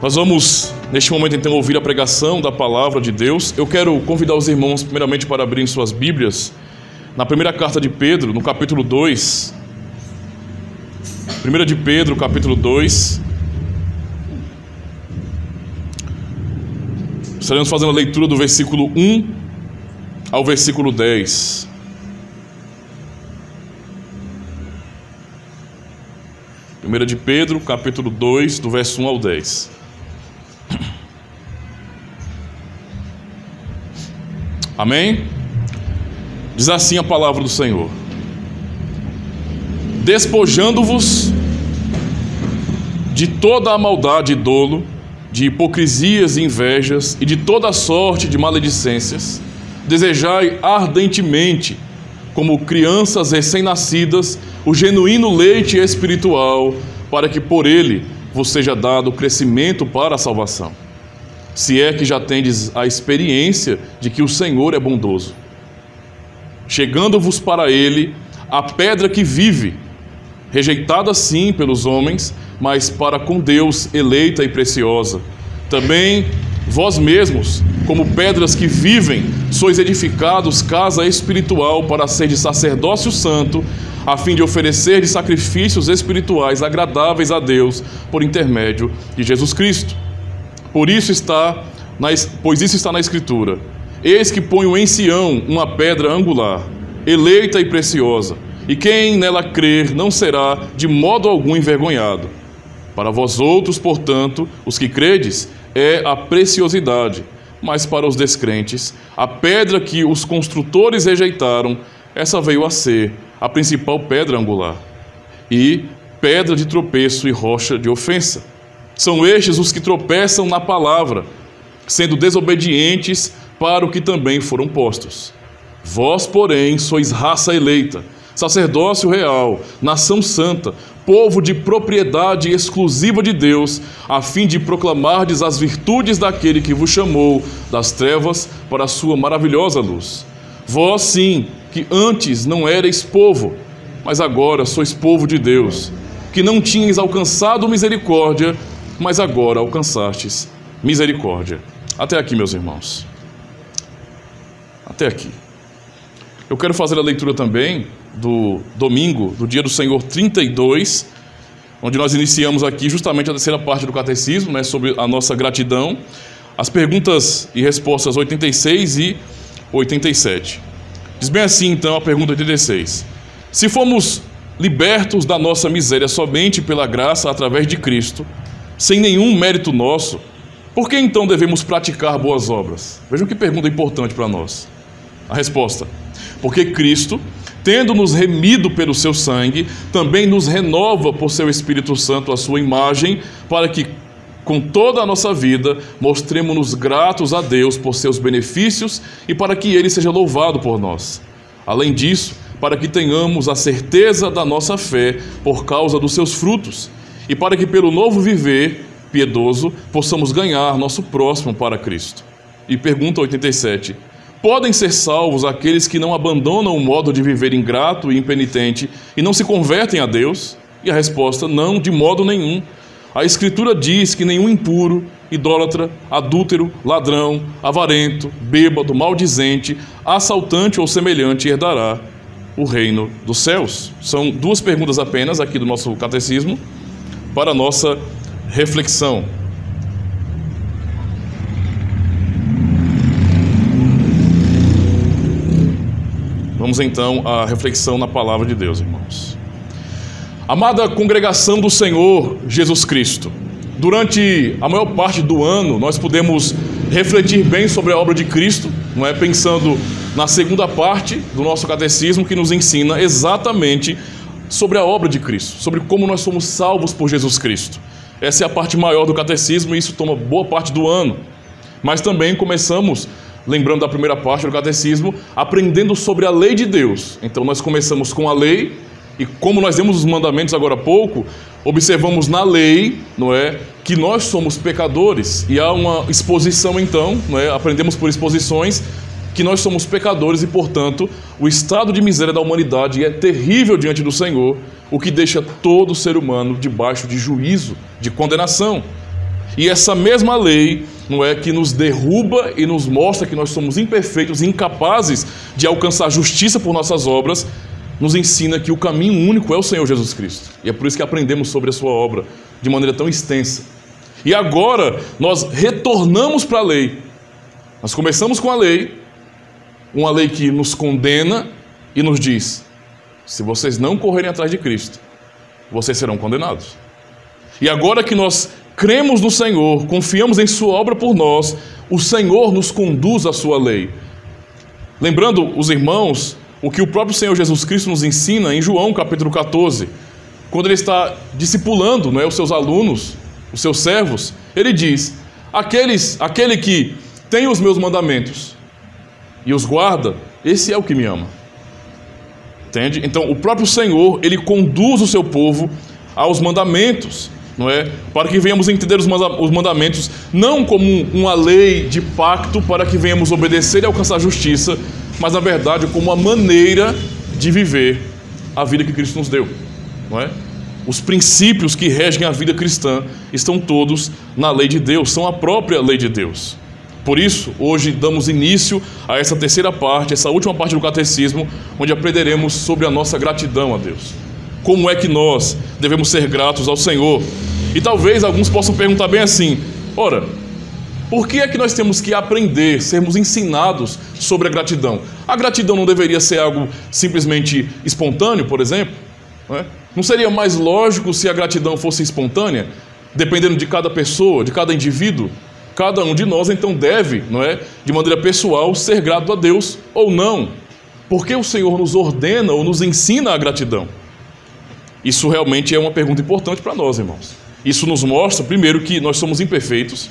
Nós vamos, neste momento, então, ouvir a pregação da palavra de Deus. Eu quero convidar os irmãos, primeiramente, para abrirem suas Bíblias na primeira carta de Pedro, no capítulo 2. 1 de Pedro, capítulo 2. Estaremos fazendo a leitura do versículo 1 ao versículo 10. Primeira de Pedro, capítulo 2, do verso 1 ao 10. Amém? Diz assim a palavra do Senhor: despojando-vos de toda a maldade e dolo, de hipocrisias e invejas e de toda sorte de maledicências, desejai ardentemente, como crianças recém-nascidas, o genuíno leite espiritual, para que por ele vos seja dado crescimento para a salvação, se é que já tendes a experiência de que o Senhor é bondoso. Chegando-vos para ele a pedra que vive, rejeitada sim pelos homens, mas para com Deus eleita e preciosa. Também vós mesmos, como pedras que vivem, sois edificados casa espiritual para ser de sacerdócio santo, a fim de oferecer de sacrifícios espirituais agradáveis a Deus por intermédio de Jesus Cristo. Pois isso está na Escritura: eis que ponho em Sião uma pedra angular, eleita e preciosa, e quem nela crer não será de modo algum envergonhado. Para vós outros, portanto, os que credes, é a preciosidade, mas para os descrentes, a pedra que os construtores rejeitaram, essa veio a ser a principal pedra angular, e pedra de tropeço e rocha de ofensa. São estes os que tropeçam na palavra, sendo desobedientes para o que também foram postos. Vós, porém, sois raça eleita, sacerdócio real, nação santa, povo de propriedade exclusiva de Deus, a fim de proclamardes as virtudes daquele que vos chamou das trevas para a sua maravilhosa luz. Vós, sim, que antes não erais povo, mas agora sois povo de Deus, que não tinhais alcançado misericórdia, mas agora alcançastes misericórdia. Até aqui, meus irmãos. Até aqui. Eu quero fazer a leitura também do domingo, do dia do Senhor 32, onde nós iniciamos aqui justamente a terceira parte do catecismo, né, sobre a nossa gratidão, as perguntas e respostas 86 e 87. Diz bem assim, então, a pergunta 86. Se fomos libertos da nossa miséria somente pela graça através de Cristo, sem nenhum mérito nosso, por que então devemos praticar boas obras? Vejam que pergunta importante para nós. A resposta: porque Cristo, tendo-nos remido pelo seu sangue, também nos renova por seu Espírito Santo a sua imagem, para que, com toda a nossa vida, mostremos-nos gratos a Deus por seus benefícios e para que Ele seja louvado por nós. Além disso, para que tenhamos a certeza da nossa fé por causa dos seus frutos, e para que pelo novo viver piedoso possamos ganhar nosso próximo para Cristo. E pergunta 87. Podem ser salvos aqueles que não abandonam o modo de viver ingrato e impenitente e não se convertem a Deus? E a resposta: não, de modo nenhum. A Escritura diz que nenhum impuro, idólatra, adúltero, ladrão, avarento, bêbado, maldizente, assaltante ou semelhante herdará o reino dos céus. São duas perguntas apenas aqui do nosso catecismo para a nossa reflexão. Vamos então à reflexão na palavra de Deus, irmãos. Amada congregação do Senhor Jesus Cristo, durante a maior parte do ano nós podemos refletir bem sobre a obra de Cristo, não é? Pensando na segunda parte do nosso catecismo, que nos ensina exatamente sobre a obra de Cristo, sobre como nós somos salvos por Jesus Cristo. Essa é a parte maior do catecismo e isso toma boa parte do ano. Mas também começamos, lembrando da primeira parte do catecismo, aprendendo sobre a lei de Deus. Então nós começamos com a lei e, como nós demos os mandamentos agora há pouco, observamos na lei, não é, que nós somos pecadores, e há uma exposição então, não é, aprendemos por exposições que nós somos pecadores e, portanto, o estado de miséria da humanidade é terrível diante do Senhor, o que deixa todo ser humano debaixo de juízo, de condenação. E essa mesma lei, não é, que nos derruba e nos mostra que nós somos imperfeitos e incapazes de alcançar justiça por nossas obras, nos ensina que o caminho único é o Senhor Jesus Cristo. E é por isso que aprendemos sobre a sua obra de maneira tão extensa. E agora nós retornamos para a lei. Nós começamos com a lei, uma lei que nos condena e nos diz: se vocês não correrem atrás de Cristo, vocês serão condenados. E agora que nós cremos no Senhor, confiamos em sua obra por nós, o Senhor nos conduz à sua lei. Lembrando os irmãos o que o próprio Senhor Jesus Cristo nos ensina em João capítulo 14, quando ele está discipulando, não é, os seus alunos, os seus servos, ele diz: aquele que tem os meus mandamentos e os guarda, esse é o que me ama. Entende? Então o próprio Senhor, ele conduz o seu povo aos mandamentos, não é? Para que venhamos entender os mandamentos não como uma lei de pacto para que venhamos obedecer e alcançar justiça, mas na verdade como uma maneira de viver a vida que Cristo nos deu, não é? Os princípios que regem a vida cristã estão todos na lei de Deus, são a própria lei de Deus. Por isso, hoje damos início a essa terceira parte, essa última parte do catecismo, onde aprenderemos sobre a nossa gratidão a Deus. Como é que nós devemos ser gratos ao Senhor? E talvez alguns possam perguntar bem assim: ora, por que é que nós temos que aprender, sermos ensinados sobre a gratidão? A gratidão não deveria ser algo simplesmente espontâneo, por exemplo? Não é? Não seria mais lógico se a gratidão fosse espontânea, dependendo de cada pessoa, de cada indivíduo? Cada um de nós então deve, não é, de maneira pessoal, ser grato a Deus ou não? Porque o Senhor nos ordena ou nos ensina a gratidão? Isso realmente é uma pergunta importante para nós, irmãos. Isso nos mostra, primeiro, que nós somos imperfeitos.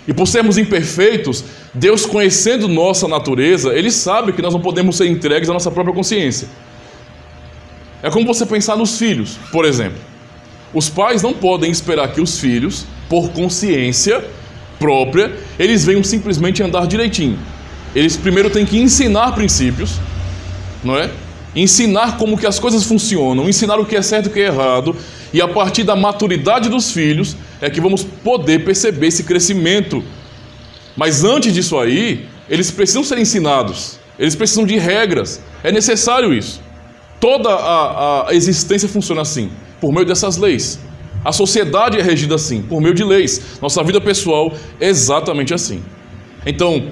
E por sermos imperfeitos, Deus, conhecendo nossa natureza, Ele sabe que nós não podemos ser entregues à nossa própria consciência. É como você pensar nos filhos, por exemplo. Os pais não podem esperar que os filhos, por consciência própria, eles venham simplesmente andar direitinho. Eles primeiro têm que ensinar princípios, não é? Ensinar como que as coisas funcionam, ensinar o que é certo e o que é errado, e a partir da maturidade dos filhos é que vamos poder perceber esse crescimento. Mas antes disso aí, eles precisam ser ensinados, eles precisam de regras, é necessário isso. Toda a existência funciona assim, por meio dessas leis. A sociedade é regida assim, por meio de leis. Nossa vida pessoal é exatamente assim. Então,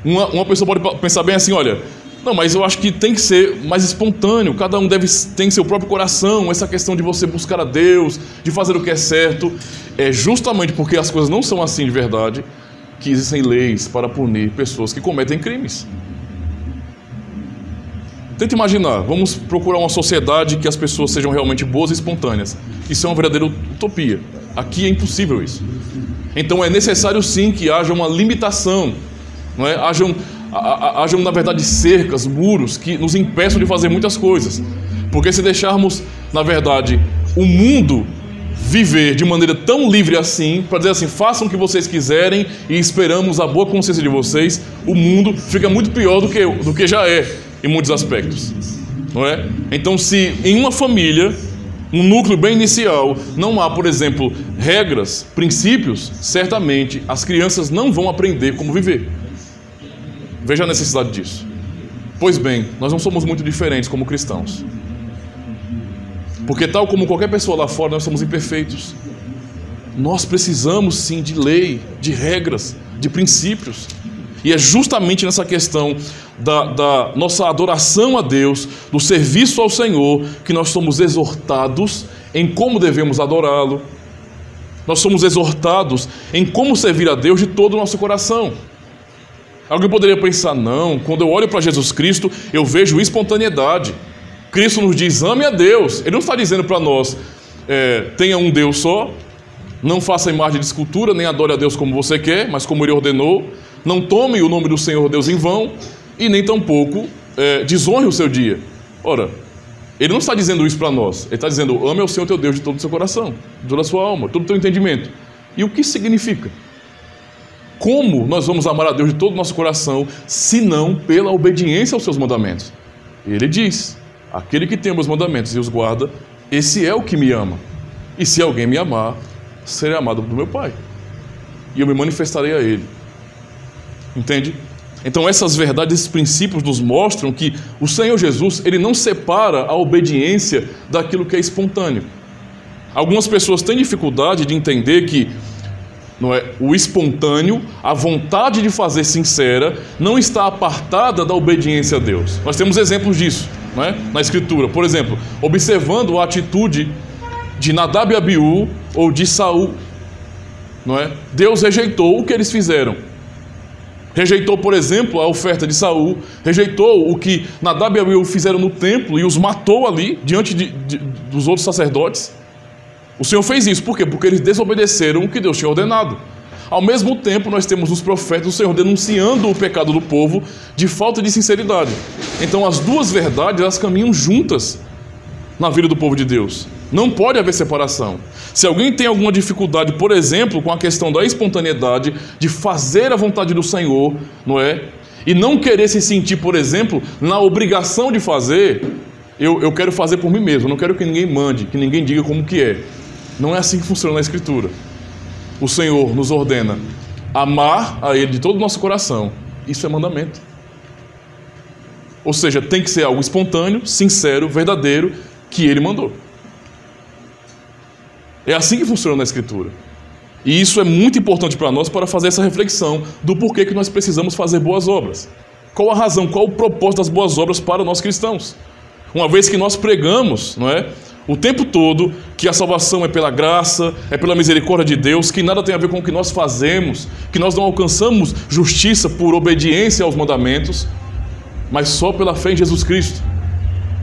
uma pessoa pode pensar bem assim: olha, não, mas eu acho que tem que ser mais espontâneo, cada um tem seu próprio coração, essa questão de você buscar a Deus, de fazer o que é certo. É justamente porque as coisas não são assim de verdade que existem leis para punir pessoas que cometem crimes. Tenta imaginar, vamos procurar uma sociedade que as pessoas sejam realmente boas e espontâneas. Isso é uma verdadeira utopia. Aqui é impossível isso. Então é necessário sim que haja uma limitação, não é? Hajam, na verdade, cercas, muros que nos impeçam de fazer muitas coisas. Porque se deixarmos, na verdade, o mundo viver de maneira tão livre assim, para dizer assim, façam o que vocês quiserem e esperamos a boa consciência de vocês, o mundo fica muito pior do que já é, em muitos aspectos, não é? Então, se em uma família, um núcleo bem inicial, não há, por exemplo, regras, princípios, certamente as crianças não vão aprender como viver. Veja a necessidade disso. Pois bem, nós não somos muito diferentes como cristãos. Porque tal como qualquer pessoa lá fora, nós somos imperfeitos. Nós precisamos sim de lei, de regras, de princípios. E é justamente nessa questão da nossa adoração a Deus, do serviço ao Senhor, que nós somos exortados em como devemos adorá-lo. Nós somos exortados em como servir a Deus de todo o nosso coração. Alguém poderia pensar: não, quando eu olho para Jesus Cristo, eu vejo espontaneidade. Cristo nos diz: ame a Deus. Ele não está dizendo para nós, tenha um Deus só, não faça imagem de escultura, nem adore a Deus como você quer, mas como Ele ordenou. Não tome o nome do Senhor Deus em vão, e nem tampouco desonre o seu dia. Ora, Ele não está dizendo isso para nós. Ele está dizendo: ame ao Senhor teu Deus de todo o seu coração, de toda a sua alma, de todo o teu entendimento. E o que significa? Como nós vamos amar a Deus de todo o nosso coração, se não pela obediência aos seus mandamentos? Ele diz: aquele que tem os mandamentos e os guarda, esse é o que me ama. E se alguém me amar, serei amado do meu Pai, e eu me manifestarei a Ele. Entende? Então essas verdades, esses princípios nos mostram que o Senhor Jesus, Ele não separa a obediência daquilo que é espontâneo. Algumas pessoas têm dificuldade de entender que não é, o espontâneo, a vontade de fazer sincera, não está apartada da obediência a Deus. Nós temos exemplos disso, não é, na Escritura. Por exemplo, observando a atitude de Nadab e Abiú ou de Saul, não é? Deus rejeitou o que eles fizeram. Rejeitou, por exemplo, a oferta de Saul, rejeitou o que Nadab e Abiú fizeram no templo e os matou ali, diante dos outros sacerdotes. O Senhor fez isso, por quê? Porque eles desobedeceram o que Deus tinha ordenado. Ao mesmo tempo, nós temos os profetas do Senhor denunciando o pecado do povo de falta de sinceridade. Então, as duas verdades, elas caminham juntas na vida do povo de Deus. Não pode haver separação. Se alguém tem alguma dificuldade, por exemplo, com a questão da espontaneidade, de fazer a vontade do Senhor, não é? E não querer se sentir, por exemplo, na obrigação de fazer, eu quero fazer por mim mesmo, eu não quero que ninguém mande, que ninguém diga como que é. Não é assim que funciona na Escritura. O Senhor nos ordena amar a Ele de todo o nosso coração. Isso é mandamento. Ou seja, tem que ser algo espontâneo, sincero, verdadeiro, que Ele mandou. É assim que funciona na Escritura. E isso é muito importante para nós, para fazer essa reflexão do porquê que nós precisamos fazer boas obras. Qual a razão, qual o propósito das boas obras para nós cristãos? Uma vez que nós pregamos, não é, o tempo todo, que a salvação é pela graça, é pela misericórdia de Deus, que nada tem a ver com o que nós fazemos, que nós não alcançamos justiça por obediência aos mandamentos, mas só pela fé em Jesus Cristo.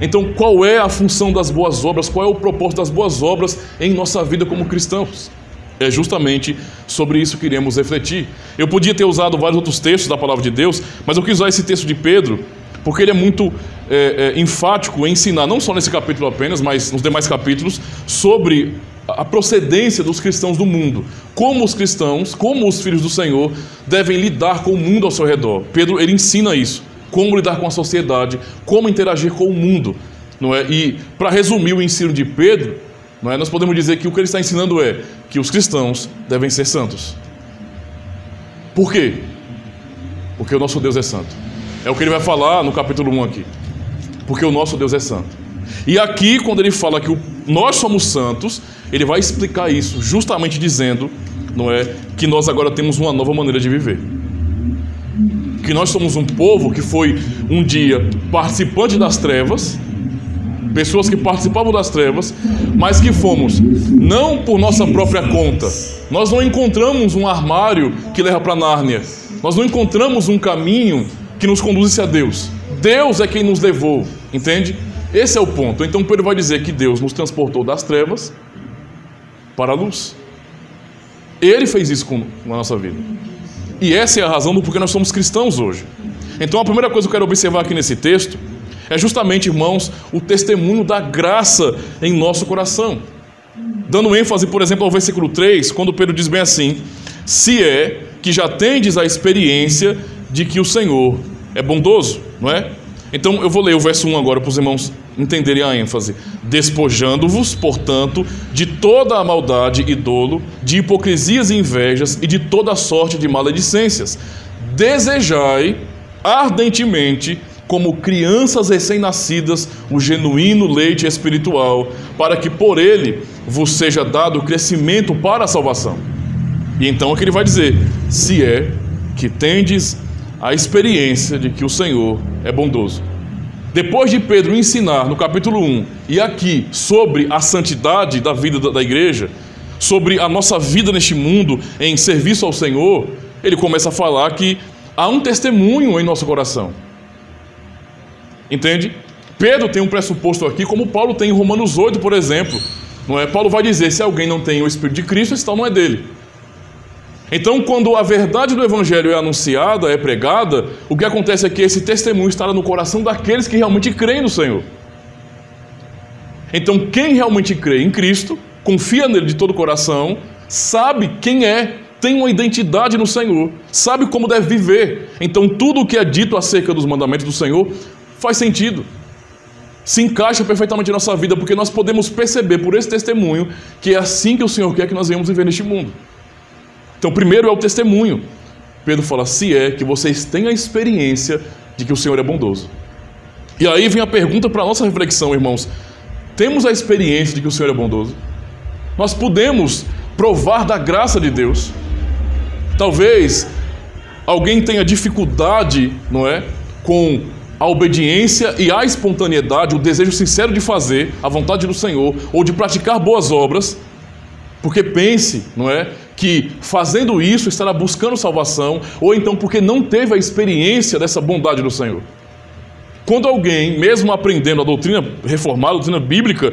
Então, qual é a função das boas obras? Qual é o propósito das boas obras em nossa vida como cristãos? É justamente sobre isso que iremos refletir. Eu podia ter usado vários outros textos da palavra de Deus, mas eu quis usar esse texto de Pedro, porque ele é muito enfático em ensinar, não só nesse capítulo apenas, mas nos demais capítulos, sobre a procedência dos cristãos do mundo. Como os cristãos, como os filhos do Senhor, devem lidar com o mundo ao seu redor. Pedro, ele ensina isso. Como lidar com a sociedade, como interagir com o mundo, não é? E, para resumir o ensino de Pedro, não é? Nós podemos dizer que o que ele está ensinando é que os cristãos devem ser santos. Por quê? Porque o nosso Deus é santo. É o que ele vai falar no capítulo 1 aqui. Porque o nosso Deus é santo. E aqui, quando ele fala que nós somos santos, ele vai explicar isso, justamente dizendo, não é, que nós agora temos uma nova maneira de viver. Que nós somos um povo que foi um dia participante das trevas, pessoas que participavam das trevas, mas que fomos, não por nossa própria conta. Nós não encontramos um armário que leva para Nárnia. Nós não encontramos um caminho que nos conduz a Deus. Deus é quem nos levou, entende? Esse é o ponto. Então Pedro vai dizer que Deus nos transportou das trevas para a luz. Ele fez isso com a nossa vida. E essa é a razão do porquê nós somos cristãos hoje. Então a primeira coisa que eu quero observar aqui nesse texto é justamente, irmãos, o testemunho da graça em nosso coração. Dando ênfase, por exemplo, ao versículo 3, quando Pedro diz bem assim: se é que já tendes a experiência de que o Senhor é bondoso, não é? Então eu vou ler o verso 1 agora para os irmãos entenderem a ênfase. Despojando-vos, portanto, de toda a maldade e dolo, de hipocrisias e invejas e de toda sorte de maledicências, desejai ardentemente, como crianças recém-nascidas, o genuíno leite espiritual, para que por ele vos seja dado o crescimento para a salvação. E então é que ele vai dizer: se é que tendes a experiência de que o Senhor é bondoso. Depois de Pedro ensinar no capítulo 1 e aqui sobre a santidade da vida da igreja, sobre a nossa vida neste mundo em serviço ao Senhor, ele começa a falar que há um testemunho em nosso coração. Entende? Pedro tem um pressuposto aqui, como Paulo tem em Romanos 8, por exemplo. Não é? Paulo vai dizer: se alguém não tem o Espírito de Cristo, esse tal não é dele. Então, quando a verdade do Evangelho é anunciada, é pregada, o que acontece é que esse testemunho estará no coração daqueles que realmente creem no Senhor. Então, quem realmente crê em Cristo, confia nele de todo o coração, sabe quem é, tem uma identidade no Senhor, sabe como deve viver. Então, tudo o que é dito acerca dos mandamentos do Senhor faz sentido. se encaixa perfeitamente na nossa vida, porque nós podemos perceber por esse testemunho que é assim que o Senhor quer que nós venhamos viver neste mundo. Então, primeiro é o testemunho. Pedro fala, se é que vocês têm a experiência de que o Senhor é bondoso. E aí vem a pergunta para a nossa reflexão, irmãos. Temos a experiência de que o Senhor é bondoso? Nós podemos provar da graça de Deus? Talvez alguém tenha dificuldade, não é, com a obediência e a espontaneidade, o desejo sincero de fazer a vontade do Senhor ou de praticar boas obras, porque pense, não é, que fazendo isso estará buscando salvação, ou então porque não teve a experiência dessa bondade do Senhor. Quando alguém, mesmo aprendendo a doutrina reformada, a doutrina bíblica,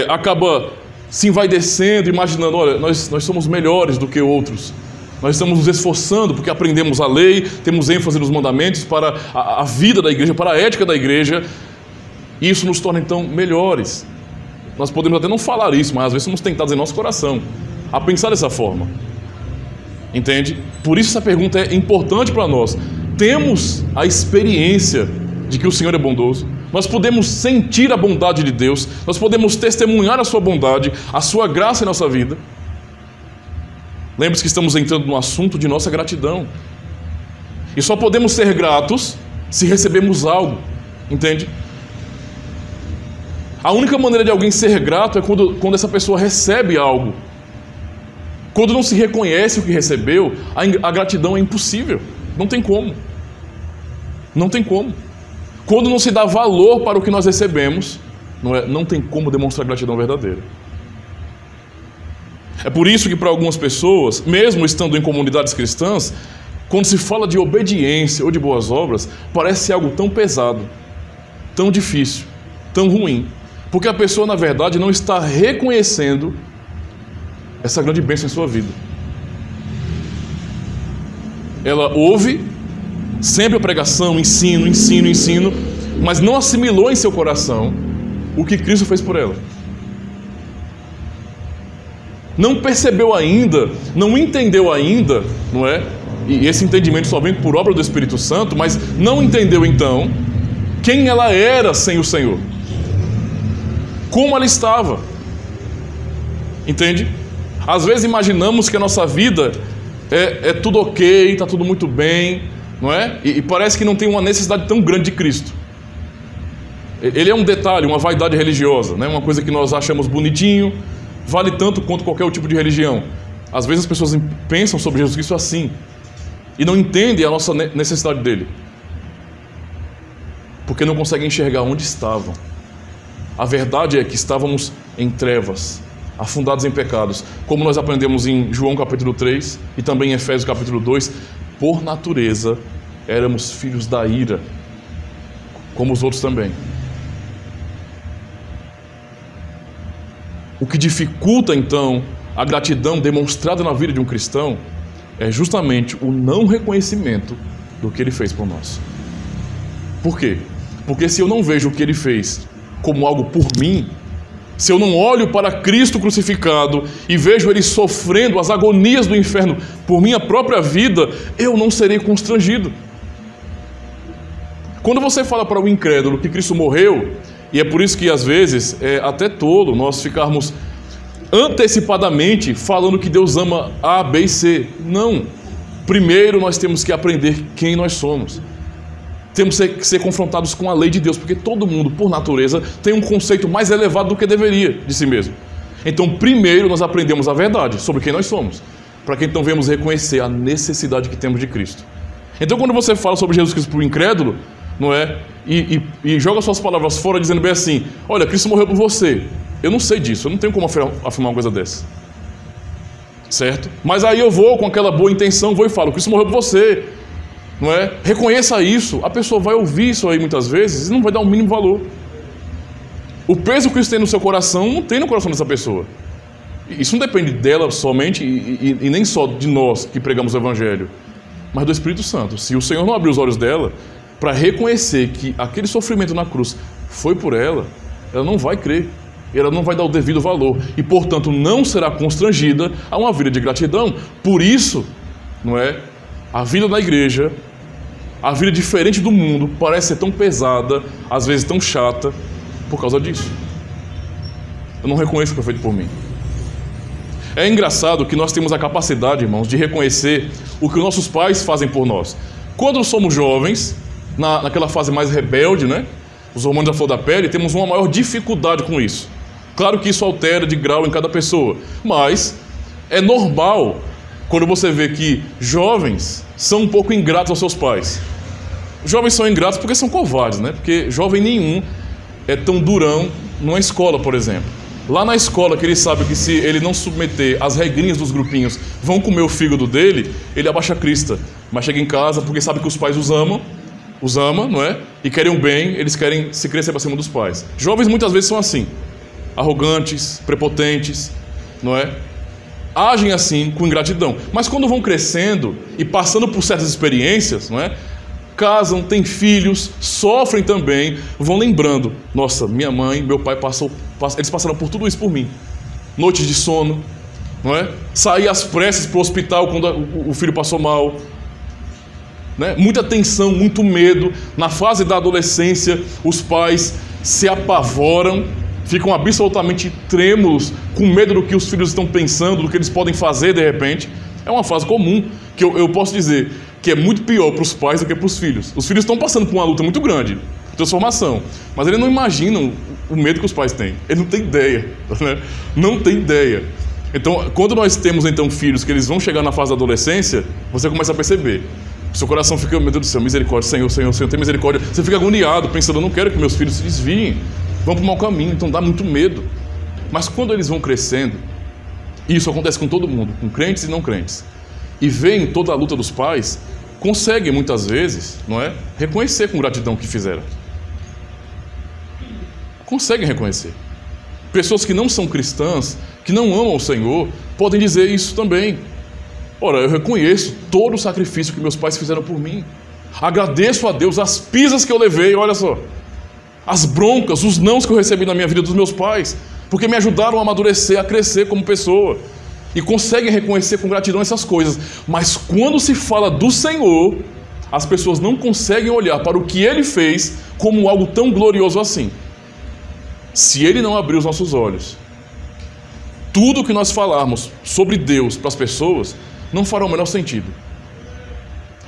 acaba se envaidecendo, imaginando, olha, nós somos melhores do que outros, nós estamos nos esforçando porque aprendemos a lei, temos ênfase nos mandamentos para a vida da igreja, para a ética da igreja, e isso nos torna então melhores. Nós podemos até não falar isso, mas às vezes somos tentados em nosso coração a pensar dessa forma. Entende? Por isso essa pergunta é importante para nós. Temos a experiência de que o Senhor é bondoso, nós podemos sentir a bondade de Deus, nós podemos testemunhar a sua bondade, a sua graça em nossa vida. Lembre-se que estamos entrando no assunto de nossa gratidão. E só podemos ser gratos se recebemos algo, entende? A única maneira de alguém ser grato é quando essa pessoa recebe algo. Quando não se reconhece o que recebeu, a gratidão é impossível. Não tem como. Não tem como. Quando não se dá valor para o que nós recebemos, não tem como demonstrar gratidão verdadeira. É por isso que para algumas pessoas, mesmo estando em comunidades cristãs, quando se fala de obediência ou de boas obras, parece algo tão pesado, tão difícil, tão ruim, porque a pessoa, na verdade, não está reconhecendo essa grande bênção em sua vida. Ela ouve sempre a pregação, ensino, mas não assimilou em seu coração o que Cristo fez por ela. Não percebeu ainda, não entendeu ainda, não é? E esse entendimento só vem por obra do Espírito Santo, mas não entendeu então quem ela era sem o Senhor. Como ela estava. Entende? Às vezes imaginamos que a nossa vida é tudo ok, está tudo muito bem, não é? E parece que não tem uma necessidade tão grande de Cristo. Ele é um detalhe, uma vaidade religiosa, né? Uma coisa que nós achamos bonitinho, vale tanto quanto qualquer outro tipo de religião. Às vezes as pessoas pensam sobre Jesus Cristo assim e não entendem a nossa necessidade dele, porque não conseguem enxergar onde estavam. A verdade é que estávamos em trevas, afundados em pecados, como nós aprendemos em João capítulo 3 e também em Efésios capítulo 2, por natureza éramos filhos da ira, como os outros também. O que dificulta então a gratidão demonstrada na vida de um cristão é justamente o não reconhecimento do que ele fez por nós. Por quê? Porque se eu não vejo o que ele fez como algo por mim, se eu não olho para Cristo crucificado e vejo ele sofrendo as agonias do inferno por minha própria vida, eu não serei constrangido. Quando você fala para o incrédulo que Cristo morreu, e é por isso que às vezes é até tolo nós ficarmos antecipadamente falando que Deus ama A, B e C. Não. Primeiro nós temos que aprender quem nós somos. Temos que ser confrontados com a lei de Deus, porque todo mundo, por natureza, tem um conceito mais elevado do que deveria de si mesmo. Então, primeiro nós aprendemos a verdade sobre quem nós somos, para que então venhamos reconhecer a necessidade que temos de Cristo. Então, quando você fala sobre Jesus Cristo para o incrédulo, não é? E joga suas palavras fora dizendo bem assim, olha, Cristo morreu por você. Eu não sei disso, eu não tenho como afirmar uma coisa dessa. Certo? Mas aí eu vou com aquela boa intenção, vou e falo, Cristo morreu por você. Não é? Reconheça isso. A pessoa vai ouvir isso aí muitas vezes e não vai dar o mínimo valor. O peso que isso tem no seu coração não tem no coração dessa pessoa. Isso não depende dela somente e nem só de nós que pregamos o Evangelho, mas do Espírito Santo. Se o Senhor não abrir os olhos dela para reconhecer que aquele sofrimento na cruz foi por ela, ela não vai crer. Ela não vai dar o devido valor e, portanto, não será constrangida a uma vida de gratidão. Por isso, não é? A vida da igreja a vida diferente do mundo parece ser tão pesada, às vezes tão chata, por causa disso. Eu não reconheço o que foi feito por mim. É engraçado que nós temos a capacidade, irmãos, de reconhecer o que os nossos pais fazem por nós. Quando somos jovens, naquela fase mais rebelde, né? Os hormônios da flor da pele, temos uma maior dificuldade com isso. Claro que isso altera de grau em cada pessoa, mas é normal quando você vê que jovens são um pouco ingratos aos seus pais. Jovens são ingratos porque são covardes, né? Porque jovem nenhum é tão durão numa escola, por exemplo. Lá na escola, que ele sabe que se ele não submeter as regrinhas dos grupinhos, vão comer o fígado dele, ele abaixa a crista. Mas chega em casa porque sabe que os pais os amam, não é? E querem o bem, eles querem se crescer para cima dos pais. Jovens muitas vezes são assim, arrogantes, prepotentes, não é? Agem assim com ingratidão. Mas quando vão crescendo e passando por certas experiências, não é? Casam, têm filhos, sofrem também, vão lembrando: nossa, minha mãe, meu pai eles passaram por tudo isso por mim. Noites de sono, não é? Sair às pressas para o hospital quando o filho passou mal, né? Muita tensão, muito medo. Na fase da adolescência, os pais se apavoram, ficam absolutamente trêmulos, com medo do que os filhos estão pensando, do que eles podem fazer de repente. É uma fase comum, que eu posso dizer que é muito pior para os pais do que para os filhos. Os filhos estão passando por uma luta muito grande, transformação, mas eles não imaginam o medo que os pais têm. Eles não têm ideia, né? Não tem ideia. Então, quando nós temos então filhos que eles vão chegar na fase da adolescência, você começa a perceber. Seu coração fica: meu Deus do céu, misericórdia, Senhor, Senhor, Senhor, tem misericórdia. Você fica agoniado, pensando: eu não quero que meus filhos se desviem, vão para o mau caminho, então dá muito medo. Mas quando eles vão crescendo, e isso acontece com todo mundo, com crentes e não crentes, e veem toda a luta dos pais, conseguem muitas vezes, não é, reconhecer com gratidão o que fizeram. Conseguem reconhecer. Pessoas que não são cristãs, que não amam o Senhor, podem dizer isso também. Ora, eu reconheço todo o sacrifício que meus pais fizeram por mim. Agradeço a Deus as pisas que eu levei, olha só, as broncas, os nãos que eu recebi na minha vida dos meus pais, porque me ajudaram a amadurecer, a crescer como pessoa. E conseguem reconhecer com gratidão essas coisas. Mas quando se fala do Senhor, as pessoas não conseguem olhar para o que Ele fez como algo tão glorioso assim. Se Ele não abrir os nossos olhos, tudo que nós falarmos sobre Deus para as pessoas não fará o menor sentido.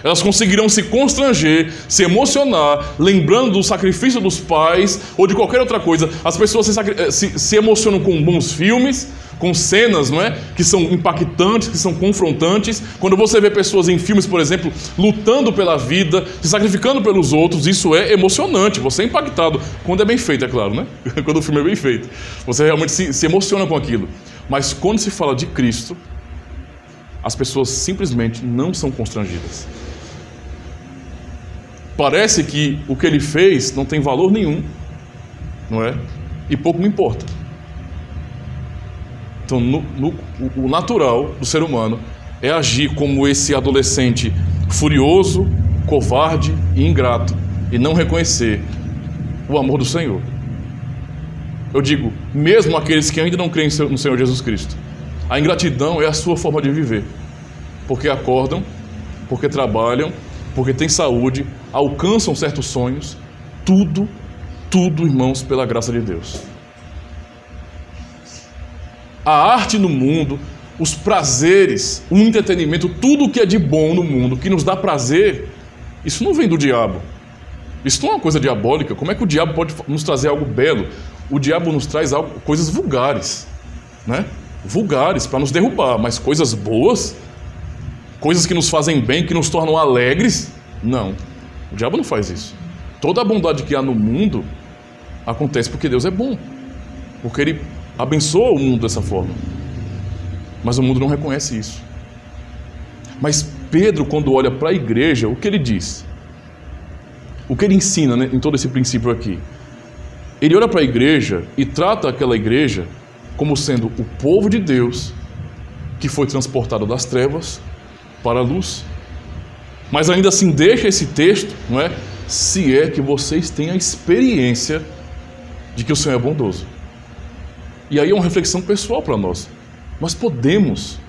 Elas conseguirão se constranger, se emocionar, lembrando do sacrifício dos pais ou de qualquer outra coisa. As pessoas se emocionam com bons filmes, com cenas, não é? Que são impactantes, que são confrontantes. Quando você vê pessoas em filmes, por exemplo, lutando pela vida, se sacrificando pelos outros, isso é emocionante. Você é impactado, quando é bem feito, é claro, né? Quando o filme é bem feito. Você realmente se emociona com aquilo. Mas quando se fala de Cristo, as pessoas simplesmente não são constrangidas. Parece que o que Ele fez não tem valor nenhum, não é? E pouco me importa. Então, o natural do ser humano é agir como esse adolescente furioso, covarde e ingrato, e não reconhecer o amor do Senhor. Eu digo, mesmo aqueles que ainda não creem no Senhor Jesus Cristo, a ingratidão é a sua forma de viver, porque acordam, porque trabalham, porque têm saúde, alcançam certos sonhos, tudo, irmãos, pela graça de Deus. A arte no mundo, os prazeres, o entretenimento, tudo o que é de bom no mundo, que nos dá prazer, isso não vem do diabo. Isso não é uma coisa diabólica. Como é que o diabo pode nos trazer algo belo? O diabo nos traz coisas vulgares, né? Vulgares, para nos derrubar, mas coisas boas, coisas que nos fazem bem, que nos tornam alegres, não. O diabo não faz isso. Toda a bondade que há no mundo acontece porque Deus é bom, porque Ele abençoa o mundo dessa forma. Mas o mundo não reconhece isso. Mas Pedro, quando olha para a igreja, o que ele diz? O que ele ensina, né, em todo esse princípio aqui? Ele olha para a igreja e trata aquela igreja como sendo o povo de Deus que foi transportado das trevas para a luz. Mas ainda assim deixa esse texto, não é? Se é que vocês têm a experiência de que o Senhor é bondoso. E aí é uma reflexão pessoal para nós. Nós podemos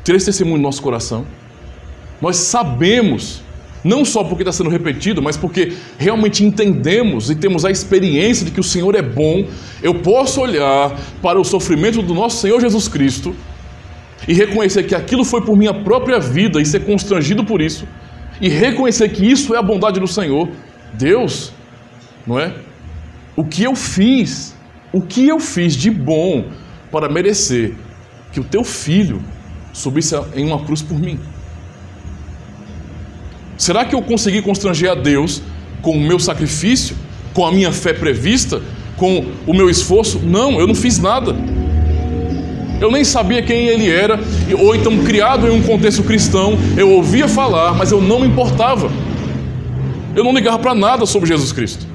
ter esse testemunho no nosso coração. Nós sabemos não só porque está sendo repetido, mas porque realmente entendemos e temos a experiência de que o Senhor é bom, eu posso olhar para o sofrimento do nosso Senhor Jesus Cristo e reconhecer que aquilo foi por minha própria vida e ser constrangido por isso, e reconhecer que isso é a bondade do Senhor. Deus, não é? O que eu fiz de bom para merecer que o teu filho subisse em uma cruz por mim? Será que eu consegui constranger a Deus com o meu sacrifício, com a minha fé prevista, com o meu esforço? Não, eu não fiz nada. Eu nem sabia quem ele era, ou então criado em um contexto cristão, eu ouvia falar, mas eu não me importava. Eu não ligava para nada sobre Jesus Cristo.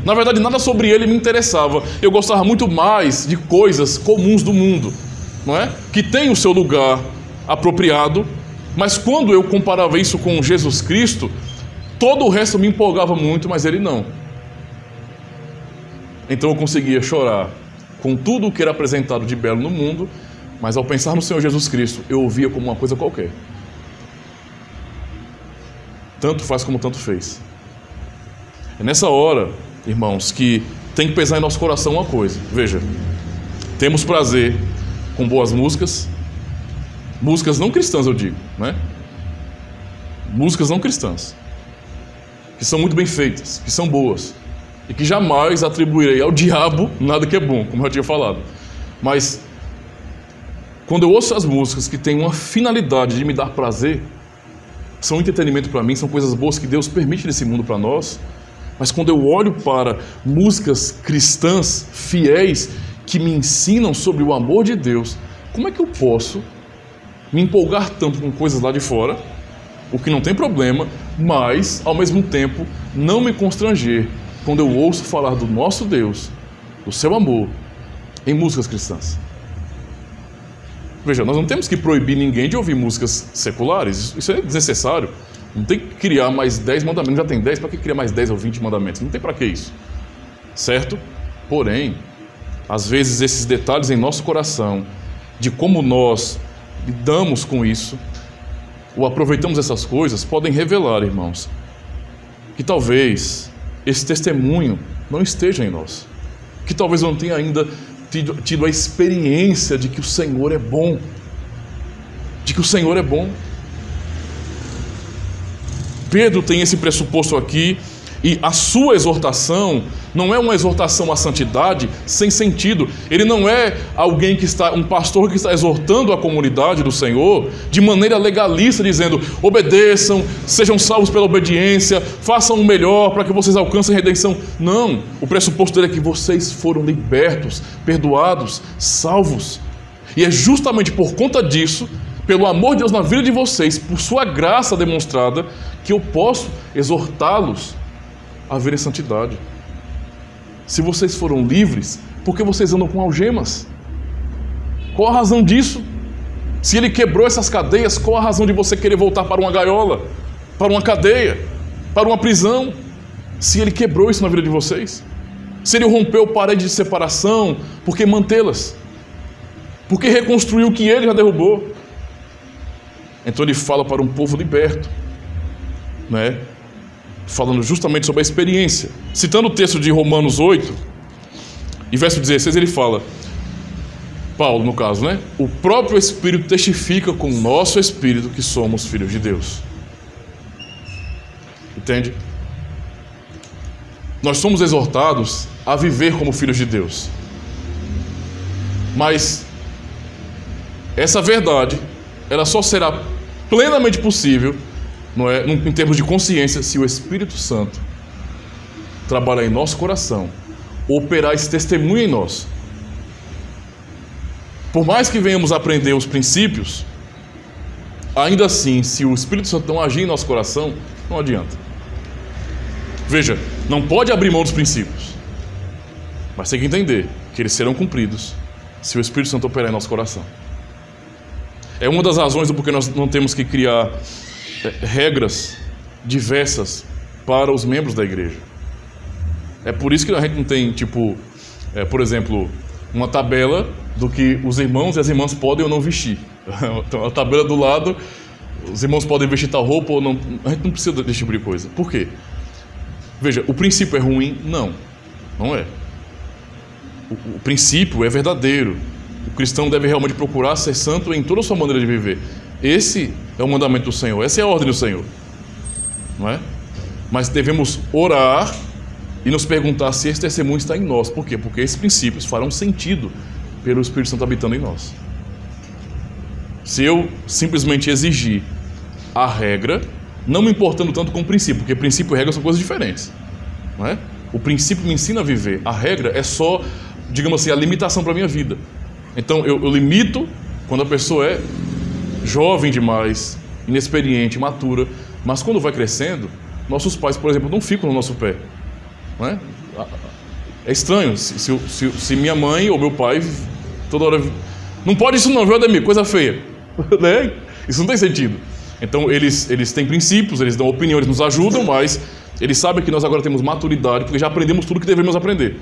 Na verdade, nada sobre ele me interessava. Eu gostava muito mais de coisas comuns do mundo, não é? Que tem o seu lugar apropriado, mas quando eu comparava isso com Jesus Cristo, todo o resto me empolgava muito, mas ele não. Então eu conseguia chorar com tudo o que era apresentado de belo no mundo, mas ao pensar no Senhor Jesus Cristo, eu o via como uma coisa qualquer. Tanto faz como tanto fez. É nessa hora, irmãos, que tem que pesar em nosso coração uma coisa. Veja, temos prazer com boas músicas, músicas não cristãs, eu digo, né? Músicas não cristãs, que são muito bem feitas, que são boas, e que jamais atribuirei ao diabo nada que é bom, como eu já tinha falado. Mas quando eu ouço as músicas que têm uma finalidade de me dar prazer, são entretenimento para mim, são coisas boas que Deus permite nesse mundo para nós. Mas quando eu olho para músicas cristãs, fiéis, que me ensinam sobre o amor de Deus, como é que eu posso me empolgar tanto com coisas lá de fora, o que não tem problema, mas, ao mesmo tempo, não me constranger quando eu ouço falar do nosso Deus, do seu amor, em músicas cristãs? Veja, nós não temos que proibir ninguém de ouvir músicas seculares, isso é desnecessário. Não tem que criar mais 10 mandamentos, já tem 10, para que criar mais 10 ou 20 mandamentos? Não tem para que isso, certo? Porém, às vezes esses detalhes em nosso coração, de como nós lidamos com isso, ou aproveitamos essas coisas, podem revelar, irmãos, que talvez esse testemunho não esteja em nós, que talvez eu não tenha ainda tido a experiência de que o Senhor é bom, de que o Senhor é bom. Pedro tem esse pressuposto aqui, e a sua exortação não é uma exortação à santidade sem sentido. Ele não é alguém que está, um pastor que está exortando a comunidade do Senhor de maneira legalista, dizendo: obedeçam, sejam salvos pela obediência, façam o melhor para que vocês alcancem a redenção. Não, o pressuposto dele é que vocês foram libertos, perdoados, salvos. E é justamente por conta disso, pelo amor de Deus na vida de vocês, por sua graça demonstrada, que eu posso exortá-los a ver a santidade. Se vocês foram livres, por que vocês andam com algemas? Qual a razão disso? Se ele quebrou essas cadeias, qual a razão de você querer voltar para uma gaiola, para uma cadeia, para uma prisão? Se ele quebrou isso na vida de vocês, se ele rompeu parede de separação, por que mantê-las? Por que reconstruir o que ele já derrubou? Então ele fala para um povo liberto, né? Falando justamente sobre a experiência. Citando o texto de Romanos 8, e verso 16, ele fala, Paulo no caso, né? O próprio Espírito testifica com o nosso Espírito que somos filhos de Deus. Entende? Nós somos exortados a viver como filhos de Deus. Mas essa verdade, ela só será plenamente possível, não é, em termos de consciência, se o Espírito Santo trabalhar em nosso coração, operar esse testemunho em nós. Por mais que venhamos a aprender os princípios, ainda assim, se o Espírito Santo não agir em nosso coração, não adianta. Veja, não pode abrir mão dos princípios, mas tem que entender que eles serão cumpridos se o Espírito Santo operar em nosso coração. É uma das razões do porquê nós não temos que criar regras diversas para os membros da igreja. É por isso que a gente não tem, por exemplo, uma tabela do que os irmãos e as irmãs podem ou não vestir. Então, a tabela do lado, os irmãos podem vestir tal roupa ou não. A gente não precisa desse tipo de coisa. Por quê? Veja, o princípio é ruim? Não, não é. O princípio é verdadeiro. O cristão deve realmente procurar ser santo em toda a sua maneira de viver. Esse é o mandamento do Senhor, essa é a ordem do Senhor, não é? Mas devemos orar e nos perguntar se esse testemunho está em nós. Por quê? Porque esses princípios farão sentido pelo Espírito Santo habitando em nós. Se eu simplesmente exigir a regra, não me importando tanto com o princípio, porque princípio e regra são coisas diferentes, não é? O princípio me ensina a viver, a regra é só, digamos assim, a limitação para a minha vida. Então eu limito quando a pessoa é jovem demais, inexperiente, imatura, mas quando vai crescendo, nossos pais, por exemplo, não ficam no nosso pé, não é? É estranho se minha mãe ou meu pai toda hora... Não pode isso não, viu, Ademir? Coisa feia. Né? Isso não tem sentido. Então eles têm princípios, eles dão opinião, eles nos ajudam, mas eles sabem que nós agora temos maturidade, porque já aprendemos tudo que devemos aprender.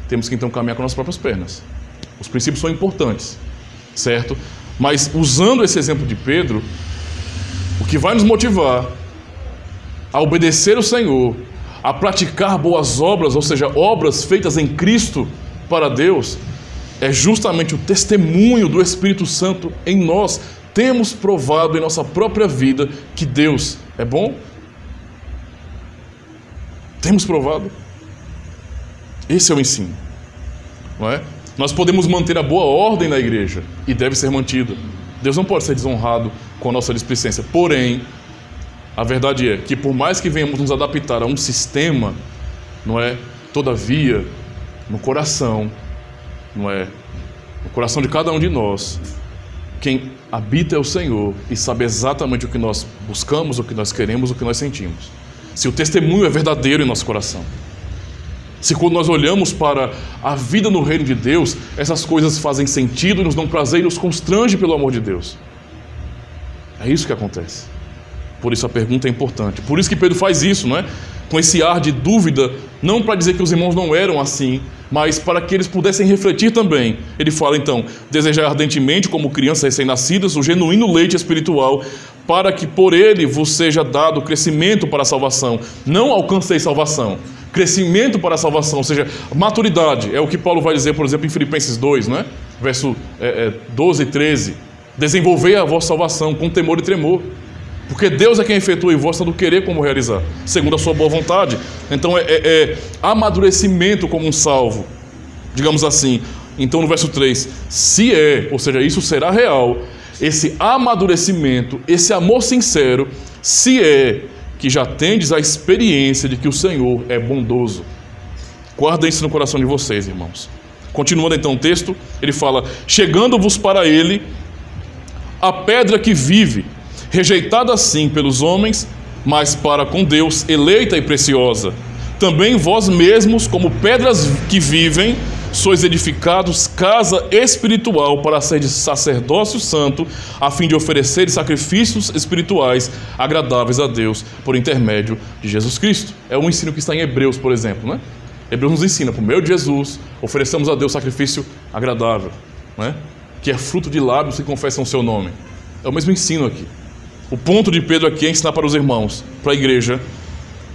Temos que então caminhar com as nossas próprias pernas. Os princípios são importantes, certo? Mas usando esse exemplo de Pedro, o que vai nos motivar a obedecer o Senhor, a praticar boas obras, ou seja, obras feitas em Cristo para Deus, é justamente o testemunho do Espírito Santo em nós. Temos provado em nossa própria vida que Deus é bom? Temos provado? Esse é o ensino, não é? Nós podemos manter a boa ordem na igreja e deve ser mantida. Deus não pode ser desonrado com a nossa displicência. Porém, a verdade é que por mais que venhamos nos adaptar a um sistema, não é? Todavia, no coração, não é? No coração de cada um de nós, quem habita é o Senhor e sabe exatamente o que nós buscamos, o que nós queremos, o que nós sentimos. Se o testemunho é verdadeiro em nosso coração. Se quando nós olhamos para a vida no reino de Deus, essas coisas fazem sentido, nos dão prazer e nos constrange pelo amor de Deus. É isso que acontece. Por isso a pergunta é importante. Por isso que Pedro faz isso, não é? Com esse ar de dúvida, não para dizer que os irmãos não eram assim, mas para que eles pudessem refletir também. Ele fala então, desejar ardentemente, como crianças recém-nascidas, o genuíno leite espiritual, para que por ele vos seja dado crescimento para a salvação. Não alcancei salvação. Crescimento para a salvação, ou seja, maturidade, é o que Paulo vai dizer, por exemplo, em Filipenses 2, né? Verso 12 e 13. Desenvolvei a vossa salvação com temor e tremor, porque Deus é quem efetua em vós tanto querer como realizar, segundo a sua boa vontade. Então amadurecimento como um salvo, digamos assim. Então no verso 3, se é, ou seja, isso será real, esse amadurecimento, esse amor sincero, se é que já tendes a experiência de que o Senhor é bondoso. Guardem isso no coração de vocês, irmãos. Continuando então o texto, ele fala, chegando-vos para ele a pedra que vive, rejeitada sim pelos homens, mas para com Deus eleita e preciosa. Também vós mesmos, como pedras que vivem, sois edificados casa espiritual para ser de sacerdócio santo, a fim de oferecer sacrifícios espirituais agradáveis a Deus por intermédio de Jesus Cristo. É um ensino que está em Hebreus, por exemplo, né? Hebreus nos ensina, por meio de Jesus, ofereçamos a Deus sacrifício agradável, né? Que é fruto de lábios que confessam o seu nome. É o mesmo ensino aqui. O ponto de Pedro aqui é ensinar para os irmãos, para a igreja,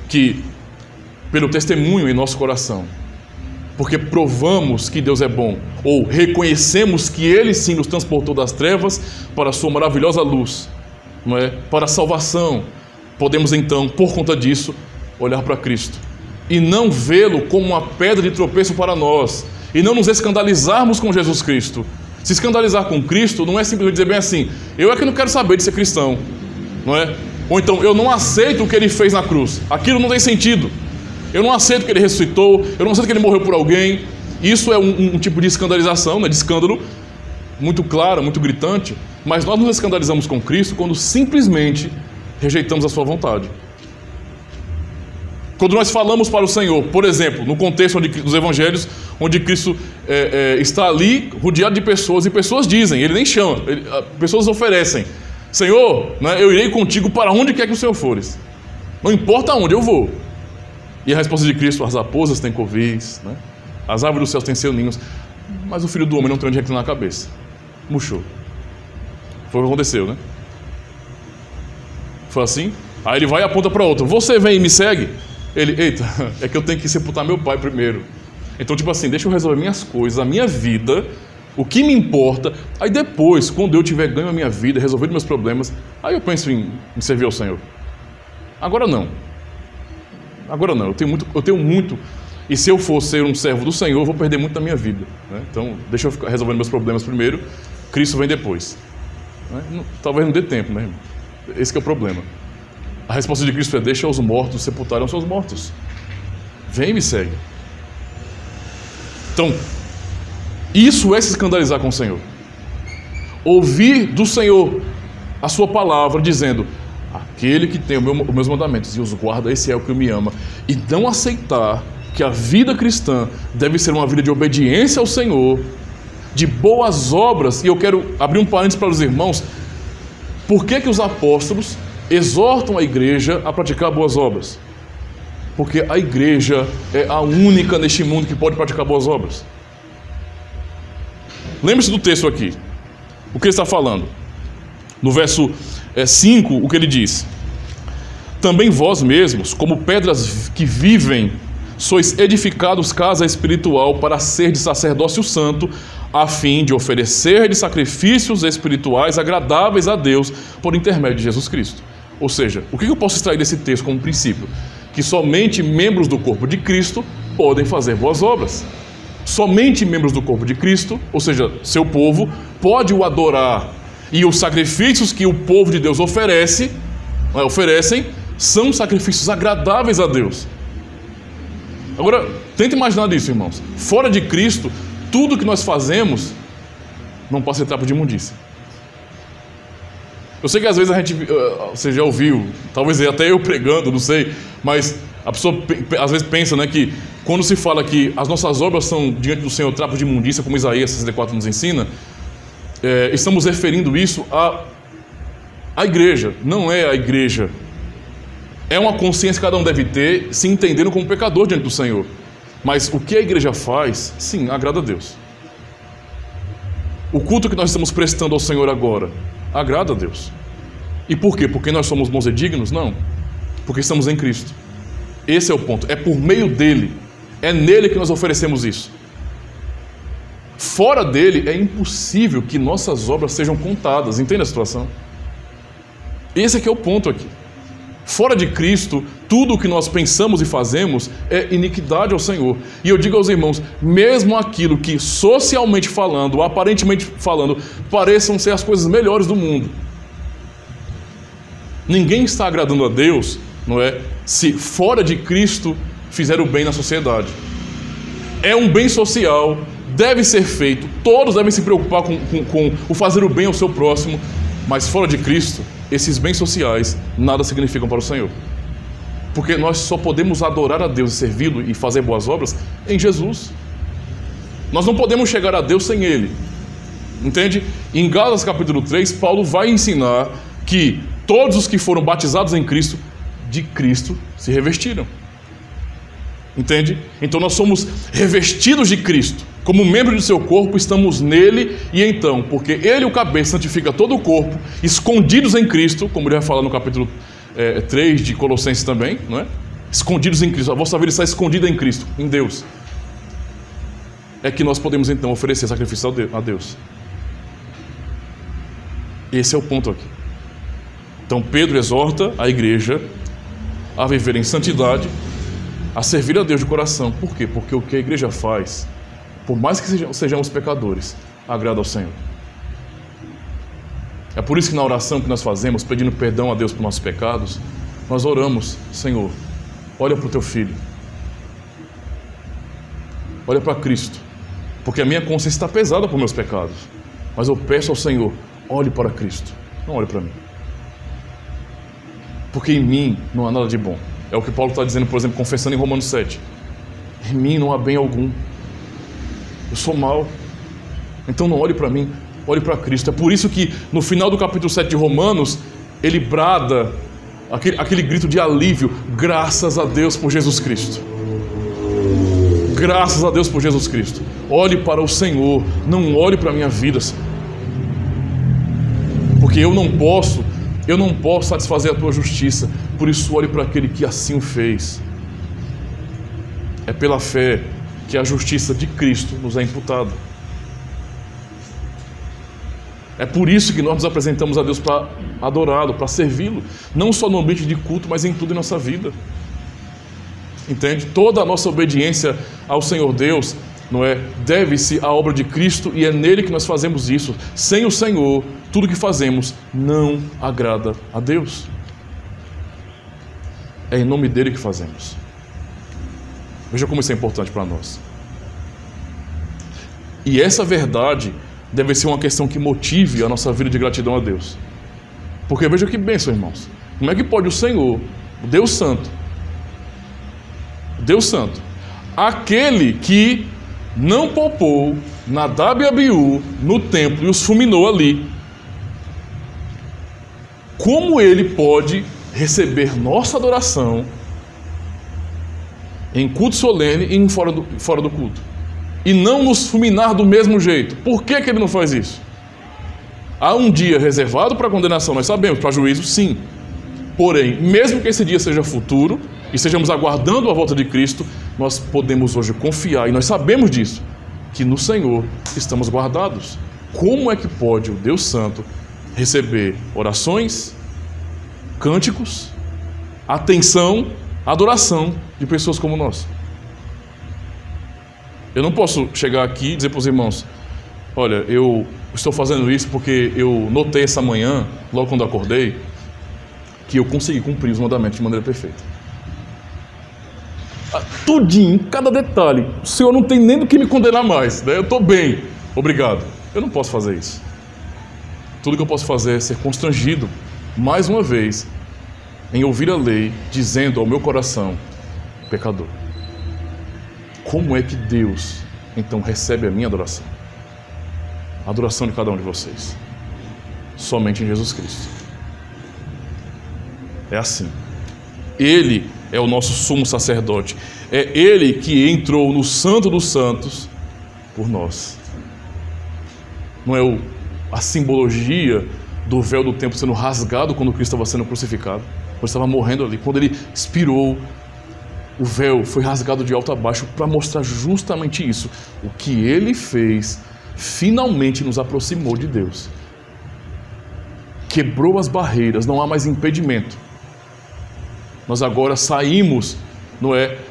que pelo testemunho em nosso coração, porque provamos que Deus é bom, ou reconhecemos que Ele sim nos transportou das trevas para a sua maravilhosa luz, não é? Para a salvação, podemos então, por conta disso, olhar para Cristo e não vê-lo como uma pedra de tropeço para nós, e não nos escandalizarmos com Jesus Cristo. Se escandalizar com Cristo não é simplesmente dizer bem assim, eu é que não quero saber de ser cristão, não é? Ou então, eu não aceito o que Ele fez na cruz, aquilo não tem sentido. Eu não aceito que Ele ressuscitou, eu não aceito que Ele morreu por alguém. Isso é um tipo de escandalização, né, de escândalo, muito claro, muito gritante. Mas nós nos escandalizamos com Cristo quando simplesmente rejeitamos a sua vontade. Quando nós falamos para o Senhor, por exemplo, no contexto dos evangelhos, onde Cristo está ali rodeado de pessoas, e pessoas dizem, Ele nem chama, pessoas oferecem, Senhor, né, eu irei contigo para onde quer que o Senhor fores. Não importa onde eu vou. E a resposta de Cristo, as raposas têm covis, né? As árvores dos céus têm seus ninhos, mas o Filho do Homem não tem onde reclinar a cabeça. Murchou. Foi o que aconteceu, né? Foi assim? Aí ele vai e aponta para outro. Você vem e me segue? Ele, eita, é que eu tenho que sepultar meu pai primeiro. Então, tipo assim, deixa eu resolver minhas coisas, a minha vida, o que me importa. Aí depois, quando eu tiver ganho a minha vida, resolvido meus problemas, aí eu penso em servir ao Senhor. Agora não. Agora não. Eu tenho muito. E se eu for ser um servo do Senhor, eu vou perder muito da minha vida. Né? Então, deixa eu ficar resolvendo meus problemas primeiro. Cristo vem depois. Né? Talvez não dê tempo, né, irmão? Esse que é o problema. A resposta de Cristo é: deixa os mortos sepultarem os seus mortos. Vem e me segue. Então, isso é se escandalizar com o Senhor. Ouvir do Senhor a sua palavra dizendo: aquele que tem os meus mandamentos e os guarda, esse é o que me ama. E não aceitar que a vida cristã deve ser uma vida de obediência ao Senhor, de boas obras. E eu quero abrir um parênteses para os irmãos. Por que os apóstolos exortam a igreja a praticar boas obras? Porque a igreja é a única neste mundo que pode praticar boas obras. Lembre-se do texto aqui. O que ele está falando? No verso 5, o que ele diz: também vós mesmos, como pedras que vivem, sois edificados casa espiritual para ser de sacerdócio santo, a fim de oferecer de sacrifícios espirituais agradáveis a Deus por intermédio de Jesus Cristo. Ou seja, o que eu posso extrair desse texto como princípio? Que somente membros do corpo de Cristo podem fazer boas obras. Somente membros do corpo de Cristo, ou seja, seu povo, pode o adorar. E os sacrifícios que o povo de Deus oferecem são sacrifícios agradáveis a Deus. Agora, tenta imaginar isso, irmãos. Fora de Cristo, tudo que nós fazemos não passa de trapo de imundícia. Eu sei que às vezes você já ouviu, talvez até eu pregando, não sei, mas a pessoa às vezes pensa, né, que quando se fala que as nossas obras são diante do Senhor trapo de imundícia, como Isaías 64 nos ensina, estamos referindo isso à igreja. Não é a igreja. É uma consciência que cada um deve ter, se entendendo como pecador diante do Senhor. Mas o que a igreja faz, sim, agrada a Deus. O culto que nós estamos prestando ao Senhor agora agrada a Deus. E por quê? Porque nós somos bons e dignos? Não. Porque estamos em Cristo. Esse é o ponto. É por meio dele. É nele que nós oferecemos isso. Fora dele é impossível que nossas obras sejam contadas. Entende a situação? Esse é que é o ponto aqui. Fora de Cristo, tudo o que nós pensamos e fazemos é iniquidade ao Senhor. E eu digo aos irmãos, mesmo aquilo que socialmente falando, aparentemente falando, pareçam ser as coisas melhores do mundo, ninguém está agradando a Deus, não é? Se fora de Cristo fizer o bem na sociedade. É um bem social, deve ser feito, todos devem se preocupar com o fazer o bem ao seu próximo, mas fora de Cristo, esses bens sociais nada significam para o Senhor. Porque nós só podemos adorar a Deus e servi-lo e fazer boas obras em Jesus. Nós não podemos chegar a Deus sem Ele. Entende? Em Gálatas capítulo 3, Paulo vai ensinar que todos os que foram batizados em Cristo, de Cristo se revestiram. Entende? Então nós somos revestidos de Cristo. Como membro do seu corpo, estamos nele, e então, porque ele, o cabeça, santifica todo o corpo, escondidos em Cristo, como ele vai falar no capítulo 3 de Colossenses também, não é? Escondidos em Cristo, a vossa vida está escondida em Cristo, em Deus. É que nós podemos então oferecer sacrifício a Deus. Esse é o ponto aqui. Então Pedro exorta a igreja a viver em santidade, a servir a Deus de coração. Por quê? Porque o que a igreja faz, por mais que sejamos pecadores, agrada ao Senhor. É por isso que na oração que nós fazemos, pedindo perdão a Deus por nossos pecados, nós oramos: Senhor, olha para o teu filho, olha para Cristo, porque a minha consciência está pesada por meus pecados, mas eu peço ao Senhor: olhe para Cristo, não olhe para mim, porque em mim não há nada de bom. É o que Paulo está dizendo, por exemplo, confessando em Romanos 7. Em mim não há bem algum. Eu sou mau. Então não olhe para mim, olhe para Cristo. É por isso que no final do capítulo 7 de Romanos, ele brada aquele grito de alívio: graças a Deus por Jesus Cristo. Graças a Deus por Jesus Cristo. Olhe para o Senhor, não olhe para a minha vida. Porque eu não posso Eu não posso satisfazer a tua justiça, por isso ore para aquele que assim o fez. É pela fé que a justiça de Cristo nos é imputada. É por isso que nós nos apresentamos a Deus para adorá-lo, para servi-lo, não só no ambiente de culto, mas em tudo em nossa vida. Entende? Toda a nossa obediência ao Senhor Deus, não é, deve-se à obra de Cristo, e é nele que nós fazemos isso. Sem o Senhor, tudo que fazemos não agrada a Deus. É em nome dele que fazemos. Veja como isso é importante para nós. E essa verdade deve ser uma questão que motive a nossa vida de gratidão a Deus. Porque veja que bênção, irmãos. Como é que pode o Senhor, o Deus Santo, aquele que não poupou Nadab e Abiú no templo e os fulminou ali, como ele pode receber nossa adoração em culto solene e fora do culto, e não nos fulminar do mesmo jeito? Por que ele não faz isso? Há um dia reservado para condenação, nós sabemos, para juízo, sim. Porém, mesmo que esse dia seja futuro e estejamos aguardando a volta de Cristo, nós podemos hoje confiar, e nós sabemos disso, que no Senhor estamos guardados. Como é que pode o Deus Santo receber orações, cânticos, atenção, adoração de pessoas como nós? Eu não posso chegar aqui e dizer para os irmãos: olha, eu estou fazendo isso porque eu notei essa manhã, logo quando acordei, que eu consegui cumprir os mandamentos de maneira perfeita. Tudinho, cada detalhe. O Senhor não tem nem do que me condenar mais, né? Eu estou bem, obrigado. Eu não posso fazer isso. Tudo que eu posso fazer é ser constrangido, mais uma vez, em ouvir a lei, dizendo ao meu coração: pecador. Como é que Deus, então, recebe a minha adoração? A adoração de cada um de vocês. Somente em Jesus Cristo. É assim. Ele é o nosso sumo sacerdote. É Ele que entrou no Santo dos Santos por nós. Não é a simbologia do véu do templo sendo rasgado quando Cristo estava sendo crucificado, quando estava morrendo ali. Quando Ele expirou, o véu foi rasgado de alto a baixo para mostrar justamente isso. O que Ele fez finalmente nos aproximou de Deus. Quebrou as barreiras, não há mais impedimento. Nós agora saímos,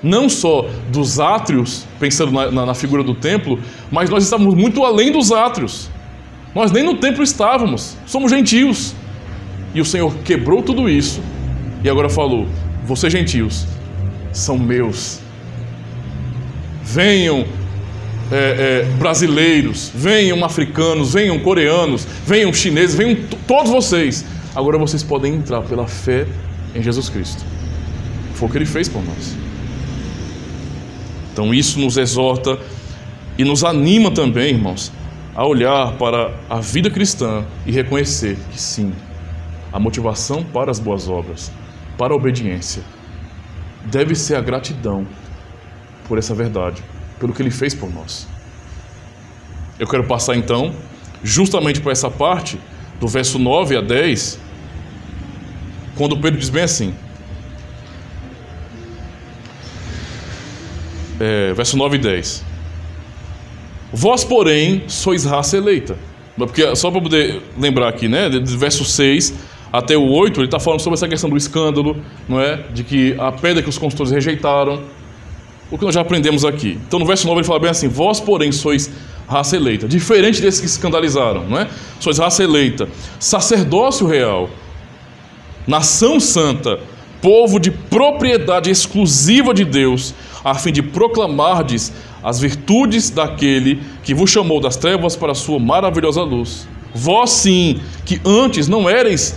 não só dos átrios, pensando na figura do templo, mas nós estávamos muito além dos átrios. Nós nem no templo estávamos, somos gentios. E o Senhor quebrou tudo isso e agora falou: vocês gentios são meus. Venham brasileiros, venham africanos, venham coreanos, venham chineses, venham todos vocês. Agora vocês podem entrar pela fé em Jesus Cristo. Foi o que Ele fez por nós. Então isso nos exorta e nos anima também, irmãos, a olhar para a vida cristã e reconhecer que sim, a motivação para as boas obras, para a obediência, deve ser a gratidão por essa verdade, pelo que Ele fez por nós. Eu quero passar então justamente para essa parte do verso 9 a 10, quando Pedro diz bem assim, verso 9 e 10: vós, porém, sois raça eleita. Porque, só para poder lembrar aqui, né, do verso 6 até o 8, ele está falando sobre essa questão do escândalo, não é? De que a pedra que os construtores rejeitaram, o que nós já aprendemos aqui. Então no verso 9 ele fala bem assim: vós, porém, sois raça eleita, diferente desses que se escandalizaram, não é? Sois raça eleita, sacerdócio real, nação santa, povo de propriedade exclusiva de Deus, a fim de proclamardes as virtudes daquele que vos chamou das trevas para a sua maravilhosa luz. Vós sim, que antes não erais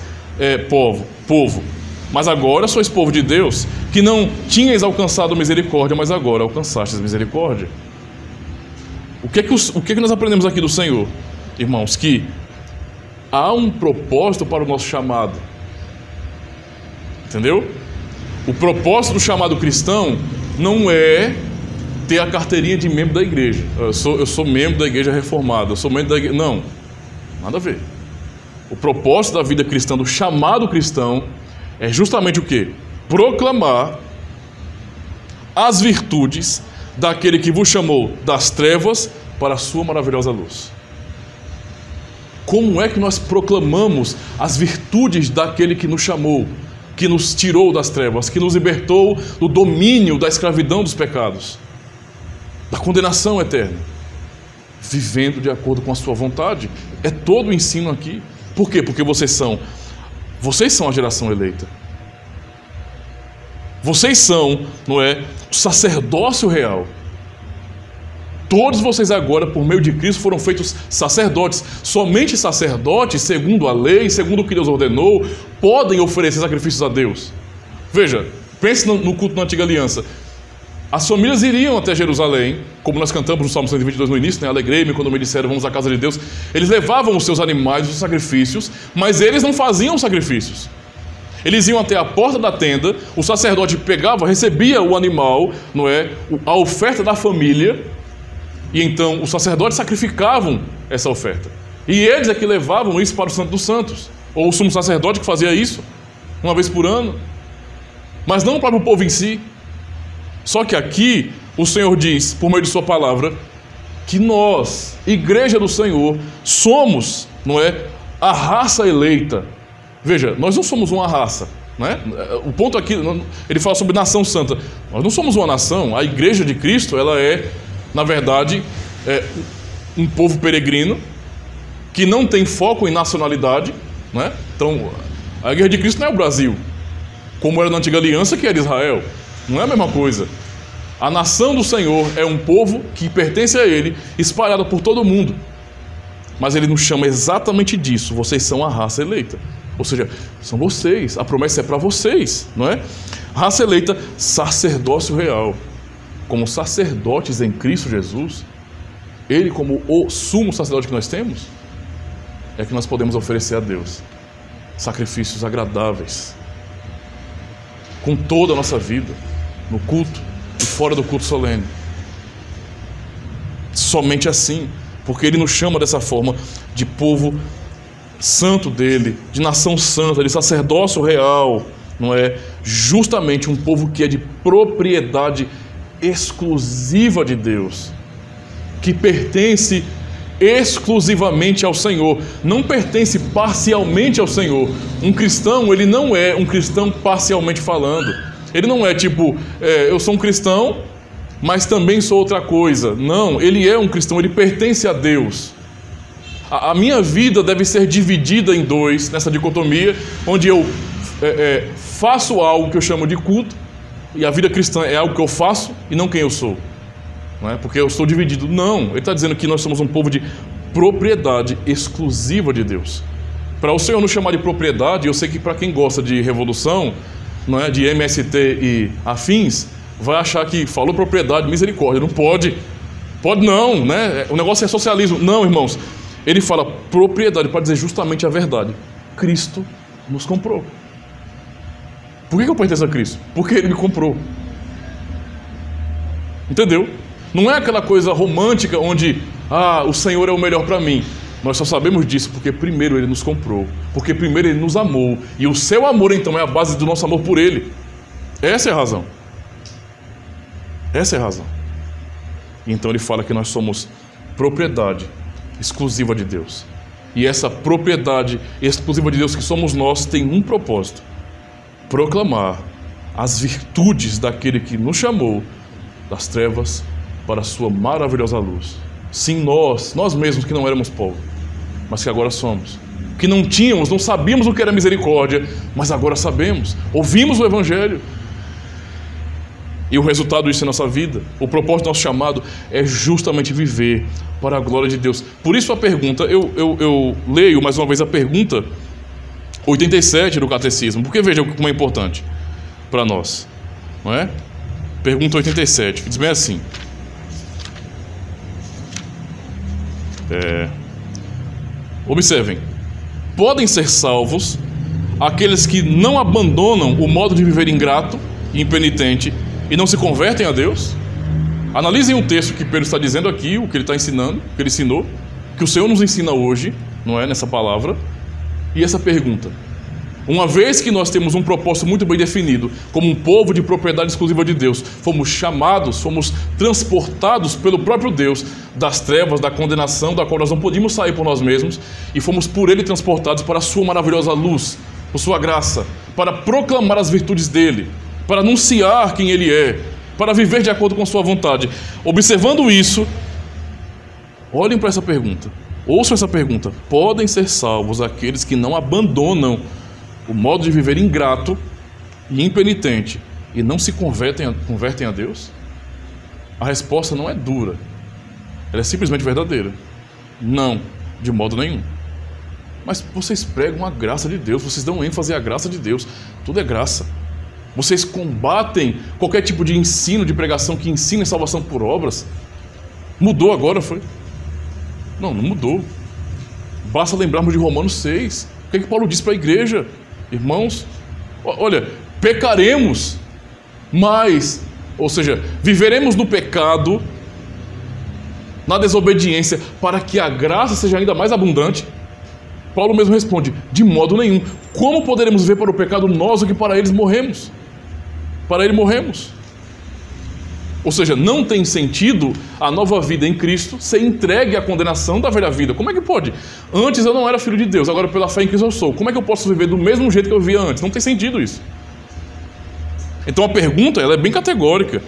povo, mas agora sois povo de Deus, que não tinhais alcançado misericórdia, mas agora alcançastes misericórdia. O que nós aprendemos aqui do Senhor, irmãos? Que há um propósito para o nosso chamado. Entendeu? O propósito do chamado cristão não é ter a carteirinha de membro da igreja. Eu sou membro da igreja reformada, eu sou membro da igreja. Não, nada a ver. O propósito da vida cristã, do chamado cristão, é justamente o quê? Proclamar as virtudes daquele que vos chamou das trevas para a sua maravilhosa luz. Como é que nós proclamamos as virtudes daquele que nos chamou, que nos tirou das trevas, que nos libertou do domínio da escravidão dos pecados, da condenação eterna? Vivendo de acordo com a sua vontade. É todo o ensino aqui. Por quê? Porque vocês são a geração eleita. Vocês são, não é, o sacerdócio real. Todos vocês agora, por meio de Cristo, foram feitos sacerdotes. Somente sacerdotes, segundo a lei, segundo o que Deus ordenou, podem oferecer sacrifícios a Deus. Veja, pense no culto na Antiga Aliança. As famílias iriam até Jerusalém, como nós cantamos no Salmo 122 no início, né? Alegrei-me quando me disseram, vamos à casa de Deus. Eles levavam os seus animais, os sacrifícios, mas eles não faziam sacrifícios. Eles iam até a porta da tenda, o sacerdote pegava, recebia o animal, não é, a oferta da família, e então os sacerdotes sacrificavam essa oferta. E eles é que levavam isso para o Santo dos Santos, ou o sumo sacerdote que fazia isso, uma vez por ano, mas não para o povo em si. Só que aqui o Senhor diz, por meio de sua palavra, que nós, igreja do Senhor, somos, não é, a raça eleita. Veja, nós não somos uma raça, né? O ponto aqui, ele fala sobre nação santa. Nós não somos uma nação. A igreja de Cristo, ela é, na verdade, um povo peregrino que não tem foco em nacionalidade, né? Então, a igreja de Cristo não é o Brasil, como era na Antiga Aliança, que era Israel. Não é a mesma coisa. A nação do Senhor é um povo que pertence a Ele, espalhado por todo o mundo. Mas Ele nos chama exatamente disso. Vocês são a raça eleita. Ou seja, são vocês. A promessa é para vocês, não é? Raça eleita, sacerdócio real. Como sacerdotes em Cristo Jesus, Ele como o sumo sacerdote que nós temos, é que nós podemos oferecer a Deus sacrifícios agradáveis, com toda a nossa vida, no culto e fora do culto solene. Somente assim, porque Ele nos chama dessa forma de povo santo dele, de nação santa, de sacerdócio real, não é? Justamente um povo que é de propriedade exclusiva de Deus, que pertence exclusivamente ao Senhor, não pertence parcialmente ao Senhor. Um cristão, ele não é um cristão parcialmente falando. Ele não é tipo, eu sou um cristão, mas também sou outra coisa. Não, ele é um cristão, ele pertence a Deus. A minha vida deve ser dividida em dois, nessa dicotomia, onde eu faço algo que eu chamo de culto, e a vida cristã é algo que eu faço e não quem eu sou. Não é? Porque eu estou dividido. Não, ele está dizendo que nós somos um povo de propriedade exclusiva de Deus. Para o Senhor nos chamar de propriedade, eu sei que para quem gosta de revolução, não é, de MST e afins, vai achar que falou propriedade, misericórdia. Não pode. Pode não, né? O negócio é socialismo. Não, irmãos. Ele fala propriedade para dizer justamente a verdade. Cristo nos comprou. Por que eu pertenço a Cristo? Porque Ele me comprou. Entendeu? Não é aquela coisa romântica onde o Senhor é o melhor para mim. Nós só sabemos disso porque primeiro Ele nos comprou. Porque primeiro Ele nos amou. E o seu amor, então, é a base do nosso amor por Ele. Essa é a razão. Essa é a razão. E então Ele fala que nós somos propriedade exclusiva de Deus. E essa propriedade exclusiva de Deus que somos nós tem um propósito: proclamar as virtudes daquele que nos chamou das trevas para a sua maravilhosa luz. Sim, nós mesmos que não éramos povo, mas que agora somos, que não tínhamos, não sabíamos o que era misericórdia, mas agora sabemos, ouvimos o Evangelho. E o resultado disso é nossa vida. O propósito do nosso chamado é justamente viver para a glória de Deus. Por isso a pergunta, eu leio mais uma vez a pergunta 87 do Catecismo, porque veja como é importante para nós, não é? Pergunta 87, que diz bem assim: observem, podem ser salvos aqueles que não abandonam o modo de viver ingrato e impenitente e não se convertem a Deus? Analisem o texto que Pedro está dizendo aqui, o que ele está ensinando, o que ele ensinou, que o Senhor nos ensina hoje, não é, nessa palavra. E essa pergunta: uma vez que nós temos um propósito muito bem definido, como um povo de propriedade exclusiva de Deus, fomos chamados, fomos transportados pelo próprio Deus das trevas, da condenação, da qual nós não podíamos sair por nós mesmos, e fomos por Ele transportados para a sua maravilhosa luz, por sua graça, para proclamar as virtudes dEle, para anunciar quem Ele é, para viver de acordo com sua vontade. Observando isso, olhem para essa pergunta, ouçam essa pergunta: podem ser salvos aqueles que não abandonam o modo de viver ingrato e impenitente e não se convertem a Deus? A resposta não é dura, ela é simplesmente verdadeira: não, de modo nenhum. Mas vocês pregam a graça de Deus, vocês dão ênfase à graça de Deus, tudo é graça. Vocês combatem qualquer tipo de ensino, de pregação que ensine salvação por obras. Mudou agora, foi? Não mudou. Basta lembrarmos de Romanos 6. O que é que Paulo diz para a igreja? Irmãos, olha, pecaremos, mas, ou seja, viveremos no pecado, na desobediência, para que a graça seja ainda mais abundante. Paulo mesmo responde: de modo nenhum. Como poderemos viver para o pecado nós, o que para eles morremos? Para ele morremos. Ou seja, não tem sentido a nova vida em Cristo ser entregue à condenação da velha vida. Como é que pode? Antes eu não era filho de Deus, agora pela fé em Cristo eu sou. Como é que eu posso viver do mesmo jeito que eu vivia antes? Não tem sentido isso. Então a pergunta, ela é bem categórica,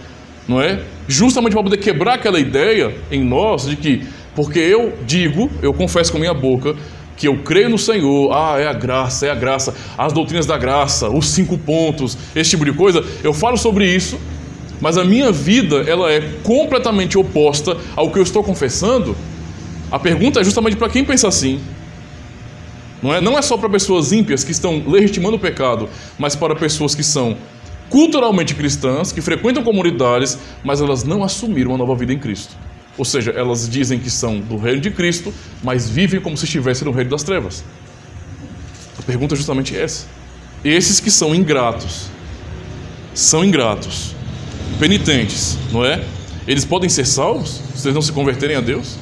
não é? Justamente para poder quebrar aquela ideia em nós de que, porque eu confesso com a minha boca que eu creio no Senhor, é a graça, as doutrinas da graça, os 5 pontos, esse tipo de coisa, eu falo sobre isso, mas a minha vida, ela é completamente oposta ao que eu estou confessando. A pergunta é justamente para quem pensa assim. Não é só para pessoas ímpias que estão legitimando o pecado, mas para pessoas que são culturalmente cristãs, que frequentam comunidades, mas elas não assumiram uma nova vida em Cristo. Ou seja, elas dizem que são do reino de Cristo, mas vivem como se estivessem no reino das trevas. A pergunta é justamente essa. Esses que são ingratos, penitentes, não é? Eles podem ser salvos se eles não se converterem a Deus?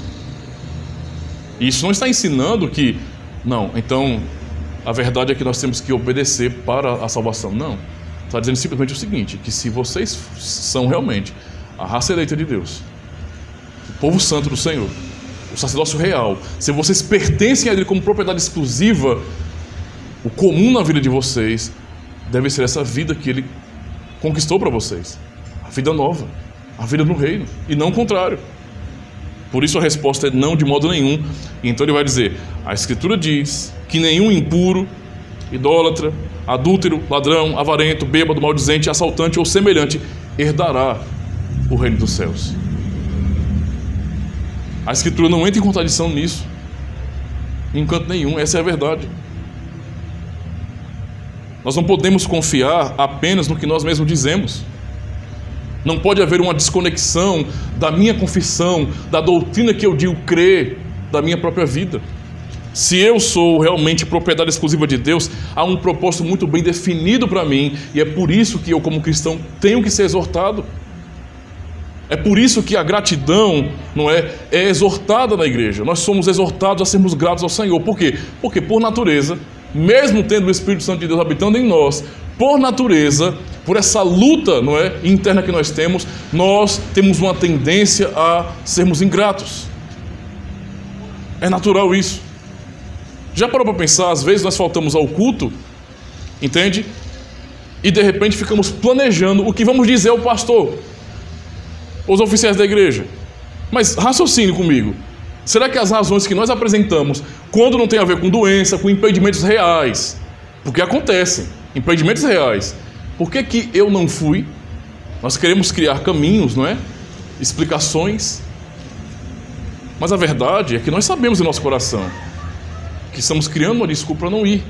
E isso não está ensinando que, não, então a verdade é que nós temos que obedecer para a salvação. Não. Está dizendo simplesmente o seguinte: que se vocês são realmente a raça eleita de Deus, o povo santo do Senhor, o sacerdócio real, se vocês pertencem a Ele como propriedade exclusiva, o comum na vida de vocês deve ser essa vida que Ele conquistou para vocês. A vida nova, a vida no reino, e não o contrário. Por isso a resposta é não, de modo nenhum. E então ele vai dizer: a Escritura diz que nenhum impuro, idólatra, adúltero, ladrão, avarento, bêbado, maldizente, assaltante ou semelhante herdará o reino dos céus. A Escritura não entra em contradição nisso, em canto nenhum. Essa é a verdade. Nós não podemos confiar apenas no que nós mesmos dizemos. Não pode haver uma desconexão da minha confissão, da doutrina que eu digo crer, da minha própria vida. Se eu sou realmente propriedade exclusiva de Deus, há um propósito muito bem definido para mim, e é por isso que eu, como cristão, tenho que ser exortado. É por isso que a gratidão, é exortada na igreja. Nós somos exortados a sermos gratos ao Senhor. Por quê? Porque por natureza, mesmo tendo o Espírito Santo de Deus habitando em nós, por natureza, por essa luta, interna que nós temos uma tendência a sermos ingratos. É natural isso. Já parou para pensar, às vezes nós faltamos ao culto, entende? E de repente ficamos planejando o que vamos dizer ao pastor, os oficiais da igreja. Mas raciocine comigo. Será que as razões que nós apresentamos, quando não tem a ver com doença, com impedimentos reais, porque acontecem, impedimentos reais, por que eu não fui? Nós queremos criar caminhos, explicações. Mas a verdade é que nós sabemos em nosso coração que estamos criando uma desculpa para não ir.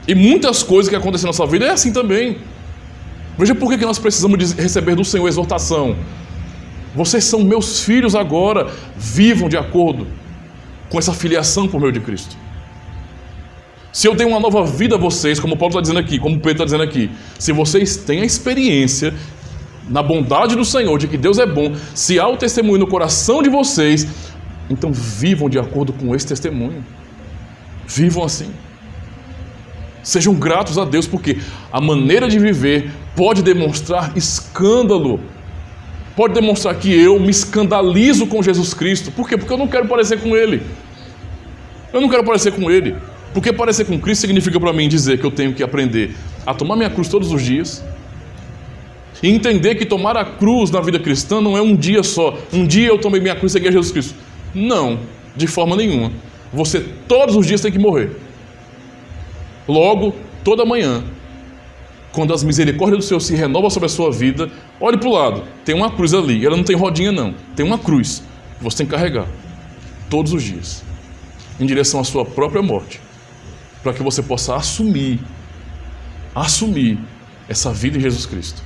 E muitas coisas que acontecem na nossa vida é assim também. Veja por que nós precisamos receber do Senhor exortação. Vocês são meus filhos agora, vivam de acordo com essa filiação por meio de Cristo. Se eu tenho uma nova vida a vocês, como Paulo está dizendo aqui, como Pedro está dizendo aqui, se vocês têm a experiência na bondade do Senhor, de que Deus é bom, se há o testemunho no coração de vocês, então vivam de acordo com esse testemunho. Vivam assim. Sejam gratos a Deus, porque a maneira de viver pode demonstrar escândalo. Pode demonstrar que eu me escandalizo com Jesus Cristo. Por quê? Porque eu não quero parecer com Ele. Eu não quero parecer com Ele. Porque parecer com Cristo significa para mim dizer que eu tenho que aprender a tomar minha cruz todos os dias. E entender que tomar a cruz na vida cristã não é um dia só. Um dia eu tomei minha cruz e segui a Jesus Cristo. Não, de forma nenhuma. Você todos os dias tem que morrer. Logo, toda manhã, quando as misericórdias do Senhor se renovam sobre a sua vida, olhe para o lado, tem uma cruz ali. Ela não tem rodinha não, tem uma cruz que você tem que carregar todos os dias, em direção à sua própria morte, para que você possa assumir essa vida em Jesus Cristo.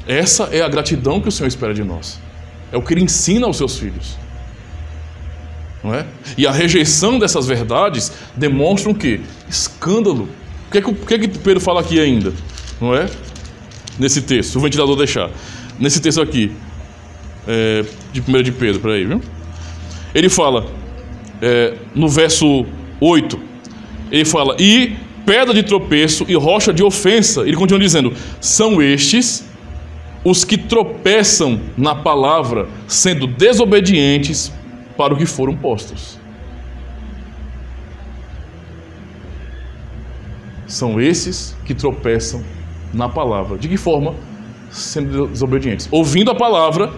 Essa é a gratidão que o Senhor espera de nós. É o que Ele ensina aos seus filhos. Não é? E a rejeição dessas verdades demonstra o quê? Escândalo. O que é que Pedro fala aqui ainda? Não é? Nesse texto, o ventilador deixar. Nesse texto aqui, de 1 de Pedro, peraí, viu? Ele fala, no verso 8, ele fala, e pedra de tropeço e rocha de ofensa. Ele continua dizendo, são estes os que tropeçam na palavra, sendo desobedientes para o que foram postos. São esses que tropeçam na palavra. De que forma? Sendo desobedientes. Ouvindo a palavra,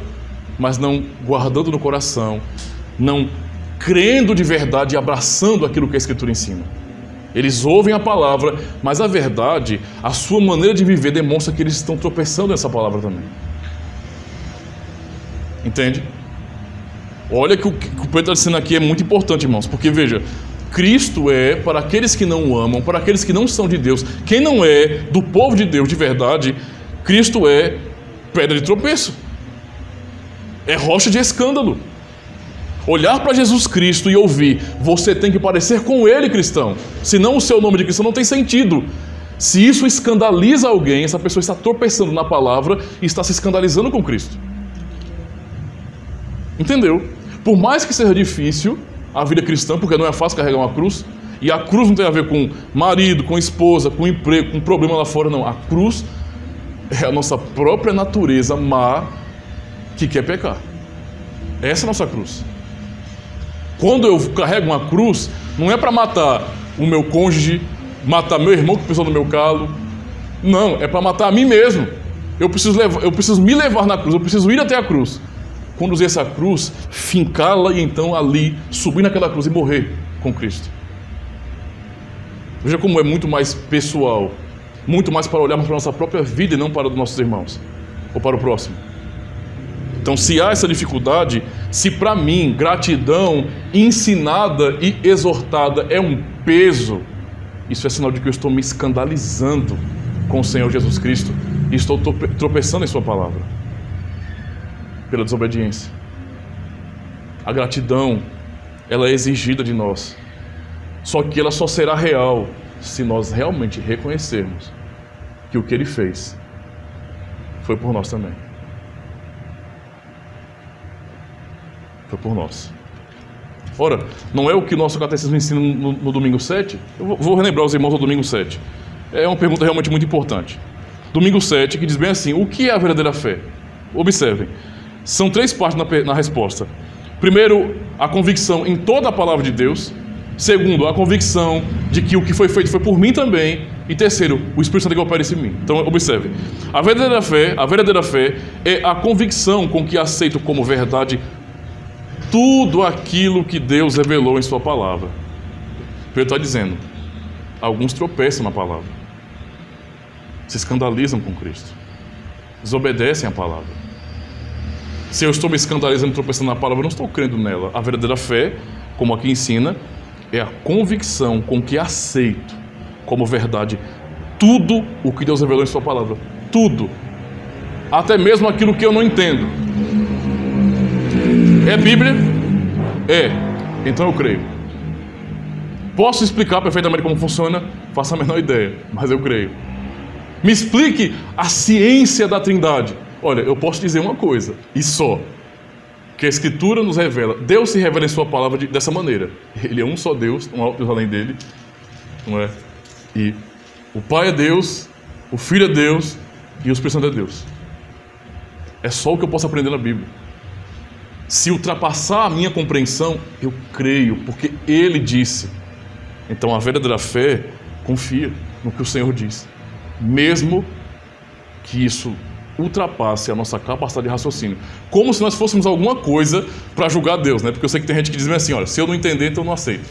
mas não guardando no coração, não crendo de verdade e abraçando aquilo que a Escritura ensina. Eles ouvem a palavra, mas a verdade, a sua maneira de viver demonstra que eles estão tropeçando nessa palavra também. Entende? Olha que o que o Pedro está dizendo aqui é muito importante, irmãos, porque veja, Cristo é para aqueles que não o amam, para aqueles que não são de Deus. Quem não é do povo de Deus de verdade, Cristo é pedra de tropeço, é rocha de escândalo. Olhar para Jesus Cristo e ouvir, você tem que parecer com Ele, cristão, senão o seu nome de cristão não tem sentido. Se isso escandaliza alguém, essa pessoa está tropeçando na palavra e está se escandalizando com Cristo. Entendeu? Por mais que seja difícil a vida cristã, porque não é fácil carregar uma cruz, e a cruz não tem a ver com marido, com esposa, com emprego, com problema lá fora, não. A cruz é a nossa própria natureza má que quer pecar. Essa é a nossa cruz. Quando eu carrego uma cruz, não é para matar o meu cônjuge, matar meu irmão que pisou no meu calo. Não, é para matar a mim mesmo. Eu preciso me levar na cruz, eu preciso ir até a cruz. Conduzir essa cruz, fincá-la e então ali, subir naquela cruz e morrer com Cristo. Veja como é muito mais pessoal, muito mais para olharmos para a nossa própria vida e não para os nossos irmãos, ou para o próximo. Então, se há essa dificuldade, se para mim gratidão ensinada e exortada é um peso, isso é sinal de que eu estou me escandalizando com o Senhor Jesus Cristo e estou tropeçando em Sua palavra, pela desobediência. A gratidão, ela é exigida de nós, só que ela só será real se nós realmente reconhecermos que o que Ele fez foi por nós também. Foi por nós. Ora, não é o que o nosso catecismo ensina no domingo 7? Eu vou relembrar os irmãos do domingo 7. É uma pergunta realmente muito importante. Domingo 7, que diz bem assim, o que é a verdadeira fé? Observem, são 3 partes na resposta. Primeiro, a convicção em toda a palavra de Deus. Segundo, a convicção de que o que foi feito foi por mim também. E terceiro, o Espírito Santo que opera em mim. Então, observe. A verdadeira fé é a convicção com que aceito como verdade tudo aquilo que Deus revelou em Sua palavra. Pedro está dizendo, alguns tropeçam na palavra, se escandalizam com Cristo, desobedecem a palavra. Se eu estou me escandalizando e tropeçando na palavra, eu não estou crendo nela. A verdadeira fé, como aqui ensina, é a convicção com que aceito como verdade tudo o que Deus revelou em Sua palavra. Tudo. Até mesmo aquilo que eu não entendo. É Bíblia? É. Então eu creio. Posso explicar perfeitamente como funciona? Faço a menor ideia, mas eu creio. Me explique a ciência da Trindade. Olha, eu posso dizer uma coisa, e só. que a Escritura nos revela. Deus se revela em sua palavra dessa maneira. Ele é um só Deus, não há outro além dele, não é? E o Pai é Deus, o Filho é Deus e o Espírito Santo é Deus. É só o que eu posso aprender na Bíblia. Se ultrapassar a minha compreensão, eu creio, porque Ele disse. Então a verdadeira fé confia no que o Senhor diz, mesmo que isso ultrapasse a nossa capacidade de raciocínio, como se nós fôssemos alguma coisa para julgar Deus, né? Porque eu sei que tem gente que diz assim, olha, se eu não entender, então eu não aceito.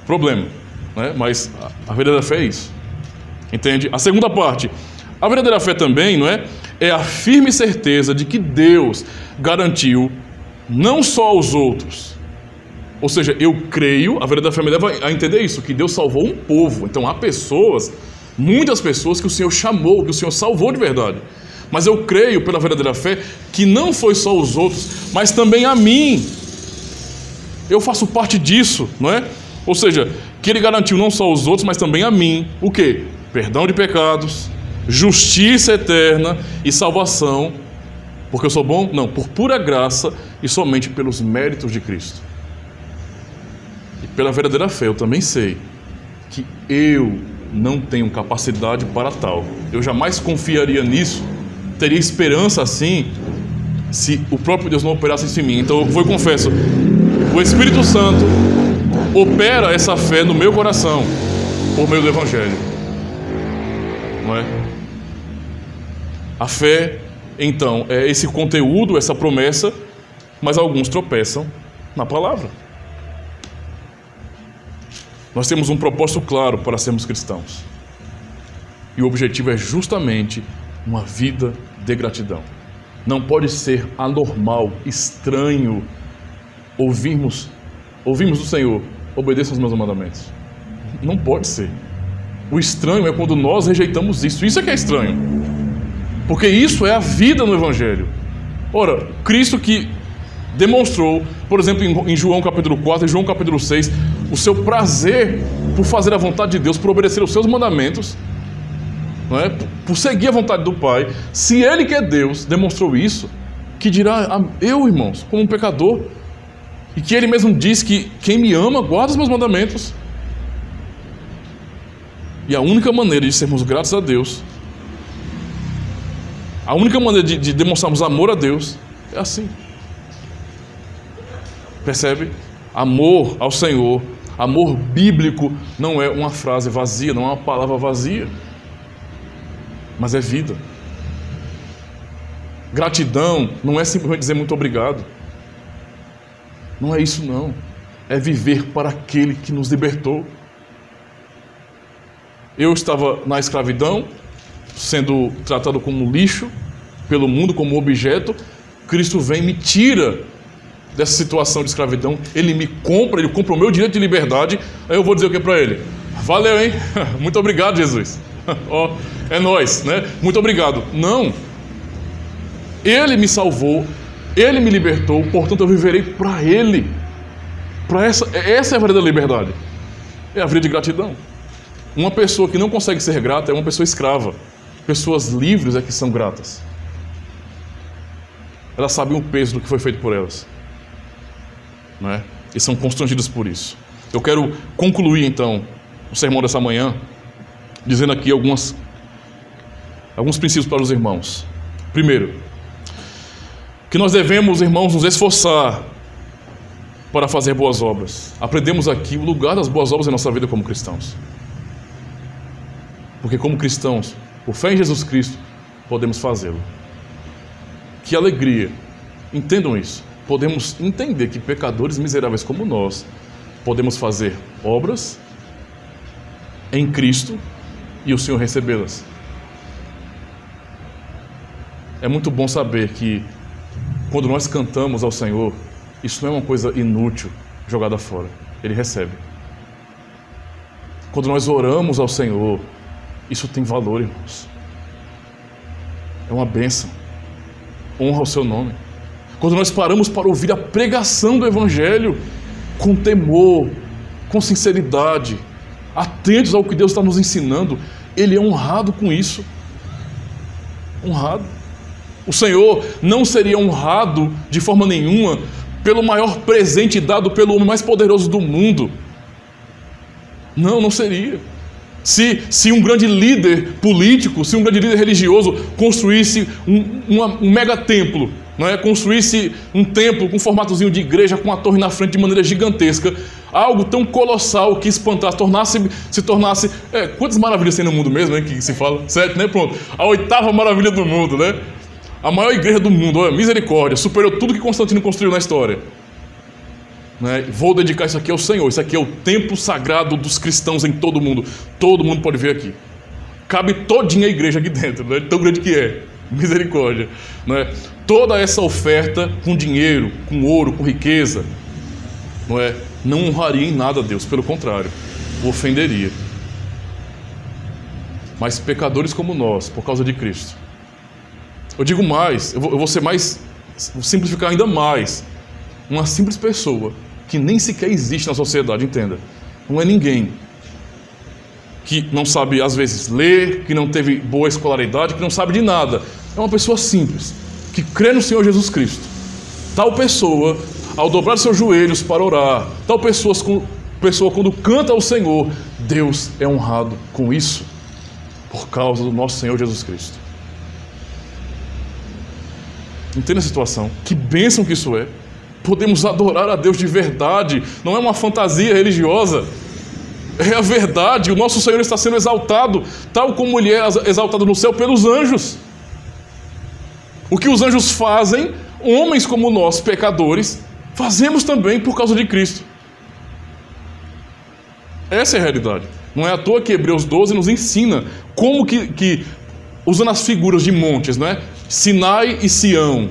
Problema, né? Mas a verdadeira fé é isso, entende? A segunda parte, a verdadeira fé também, não é? É a firme certeza de que Deus garantiu não só aos outros, ou seja, eu creio, a verdadeira fé me leva a entender isso, que Deus salvou um povo. Então há pessoas, muitas pessoas que o Senhor chamou, que o Senhor salvou de verdade. Mas eu creio pela verdadeira fé que não foi só os outros, mas também a mim. Eu faço parte disso, não é? Ou seja, que Ele garantiu não só aos outros, mas também a mim. O quê? Perdão de pecados, justiça eterna e salvação. Porque eu sou bom? Não, por pura graça e somente pelos méritos de Cristo. E pela verdadeira fé eu também sei que eu não tenho capacidade para tal. Eu jamais confiaria nisso, teria esperança assim, se o próprio Deus não operasse isso em mim. Então eu vou e confesso, o Espírito Santo opera essa fé no meu coração por meio do Evangelho, não é? A fé, então, é esse conteúdo, essa promessa, mas alguns tropeçam na palavra. Nós temos um propósito claro para sermos cristãos, e o objetivo é justamente uma vida de gratidão. Não pode ser anormal, estranho ouvirmos do Senhor, obedeça aos meus mandamentos. Não pode ser. O estranho é quando nós rejeitamos isso. Isso é que é estranho, porque isso é a vida no Evangelho. Ora, Cristo que demonstrou, por exemplo, em João capítulo 4 e João capítulo 6, o seu prazer por fazer a vontade de Deus, por obedecer os seus mandamentos, não é? Por seguir a vontade do Pai. Se Ele que é Deus demonstrou isso, que dirá eu, irmãos, como um pecador? E que Ele mesmo diz que quem me ama guarda os meus mandamentos. E a única maneira de sermos gratos a Deus, a única maneira de demonstrarmos amor a Deus é assim. Percebe? Amor ao Senhor, amor bíblico, não é uma frase vazia, não é uma palavra vazia, mas é vida. Gratidão não é simplesmente dizer muito obrigado. Não é isso não. É viver para aquele que nos libertou. Eu estava na escravidão, sendo tratado como lixo pelo mundo, como objeto. Cristo vem e me tira dessa situação de escravidão. Ele me compra, Ele compra o meu direito de liberdade. Aí eu vou dizer o que para Ele? Valeu, hein? Muito obrigado, Jesus. Oh, é nóis, né? Muito obrigado. Não. Ele me salvou, Ele me libertou, portanto eu viverei para Ele. Essa é a verdadeira liberdade. É a vida de gratidão. Uma pessoa que não consegue ser grata é uma pessoa escrava. Pessoas livres é que são gratas. Elas sabem o peso do que foi feito por elas, não é? E são constrangidas por isso. Eu quero concluir então o sermão dessa manhã dizendo aqui alguns princípios para os irmãos. Primeiro, que nós devemos, irmãos, nos esforçar para fazer boas obras. Aprendemos aqui o lugar das boas obras em nossa vida como cristãos. Porque como cristãos, por fé em Jesus Cristo, podemos fazê-lo. Que alegria! Entendam isso. Podemos entender que pecadores miseráveis como nós podemos fazer obras em Cristo e o Senhor recebê-las. É muito bom saber que quando nós cantamos ao Senhor, isso não é uma coisa inútil jogada fora. Ele recebe. Quando nós oramos ao Senhor, isso tem valor, irmãos. É uma bênção. Honra o seu nome. Quando nós paramos para ouvir a pregação do Evangelho com temor, com sinceridade, atentos ao que Deus está nos ensinando, Ele é honrado com isso. Honrado. O Senhor não seria honrado de forma nenhuma pelo maior presente dado pelo homem mais poderoso do mundo. Não, não seria. Se um grande líder político, se um grande líder religioso construísse um mega templo, não é? Construísse um templo com um formatozinho de igreja, com a torre na frente de maneira gigantesca, algo tão colossal que espantasse, se tornasse... quantas maravilhas tem no mundo mesmo, né, que se fala? 7, né? Pronto. A 8ª maravilha do mundo, né? A maior igreja do mundo, olha, misericórdia, superou tudo que Constantino construiu na história. Né? Vou dedicar isso aqui ao Senhor. Isso aqui é o templo sagrado dos cristãos em todo o mundo. Todo mundo pode ver aqui. Cabe todinha a igreja aqui dentro, né? Tão grande que é. Misericórdia. Né? Toda essa oferta com dinheiro, com ouro, com riqueza, não honraria em nada a Deus. Pelo contrário, o ofenderia. Mas pecadores como nós, por causa de Cristo. Eu digo mais, eu vou ser mais, vou simplificar ainda mais. Uma simples pessoa que nem sequer existe na sociedade, entenda. Não é ninguém que não sabe, às vezes, ler, que não teve boa escolaridade, que não sabe de nada. É uma pessoa simples, que crê no Senhor Jesus Cristo. Tal pessoa, ao dobrar seus joelhos para orar, tal pessoa quando canta ao Senhor, Deus é honrado com isso, por causa do nosso Senhor Jesus Cristo. Entenda a situação, que bênção que isso é. Podemos adorar a Deus de verdade, não é uma fantasia religiosa, é a verdade. O nosso Senhor está sendo exaltado, tal como Ele é exaltado no céu pelos anjos. O que os anjos fazem, homens como nós, pecadores, fazemos também por causa de Cristo. Essa é a realidade. Não é à toa que Hebreus 12 nos ensina como que usando as figuras de montes, não é? Sinai e Sião,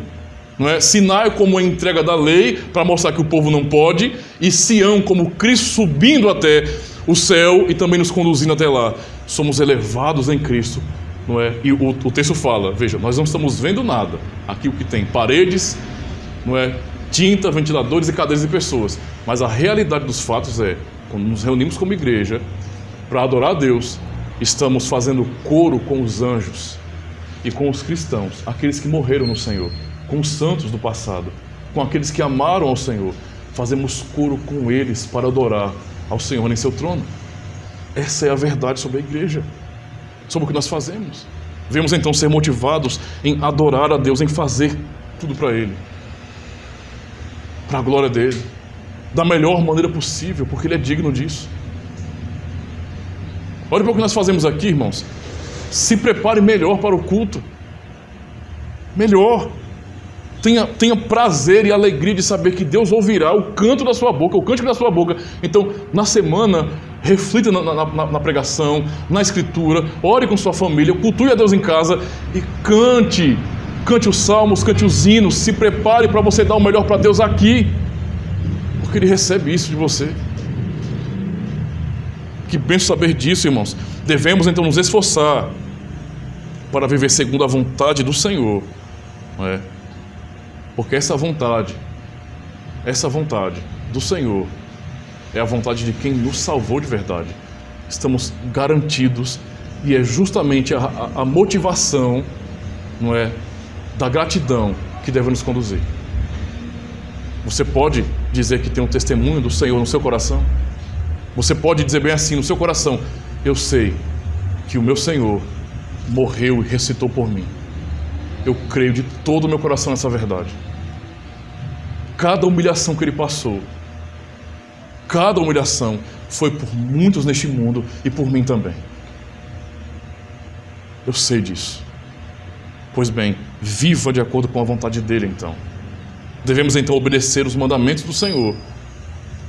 não é? Sinai como a entrega da lei para mostrar que o povo não pode, e Sião como Cristo subindo até o céu e também nos conduzindo até lá. Somos elevados em Cristo, não é? E o texto fala, veja, nós não estamos vendo nada. Aqui o que tem, paredes, não é? Tinta, ventiladores e cadeiras de pessoas. Mas a realidade dos fatos é, quando nos reunimos como igreja para adorar a Deus, estamos fazendo coro com os anjos e com os cristãos, aqueles que morreram no Senhor, com os santos do passado, com aqueles que amaram ao Senhor. Fazemos coro com eles para adorar ao Senhor em seu trono. Essa é a verdade sobre a igreja, sobre o que nós fazemos. Devemos então ser motivados em adorar a Deus, em fazer tudo para Ele, para a glória dEle, da melhor maneira possível, porque Ele é digno disso. Olha para o que nós fazemos aqui, irmãos. Se prepare melhor para o culto. Melhor. Tenha prazer e alegria de saber que Deus ouvirá o canto da sua boca, o cântico da sua boca. Então, na semana, reflita na pregação, na escritura, ore com sua família, cultue a Deus em casa e cante. Cante os salmos, cante os hinos. Se prepare para você dar o melhor para Deus aqui, porque Ele recebe isso de você. Que bênção saber disso, irmãos. Devemos então nos esforçar para viver segundo a vontade do Senhor, não é? Porque essa vontade do Senhor é a vontade de quem nos salvou de verdade. Estamos garantidos, e é justamente a motivação, não é, da gratidão que deve nos conduzir. Você pode dizer que tem um testemunho do Senhor no seu coração? Você pode dizer bem assim no seu coração: eu sei que o meu Senhor morreu e ressuscitou por mim. Eu creio de todo o meu coração nessa verdade. Cada humilhação que Ele passou, cada humilhação foi por muitos neste mundo e por mim também. Eu sei disso. Pois bem, viva de acordo com a vontade dEle então. Devemos então obedecer os mandamentos do Senhor,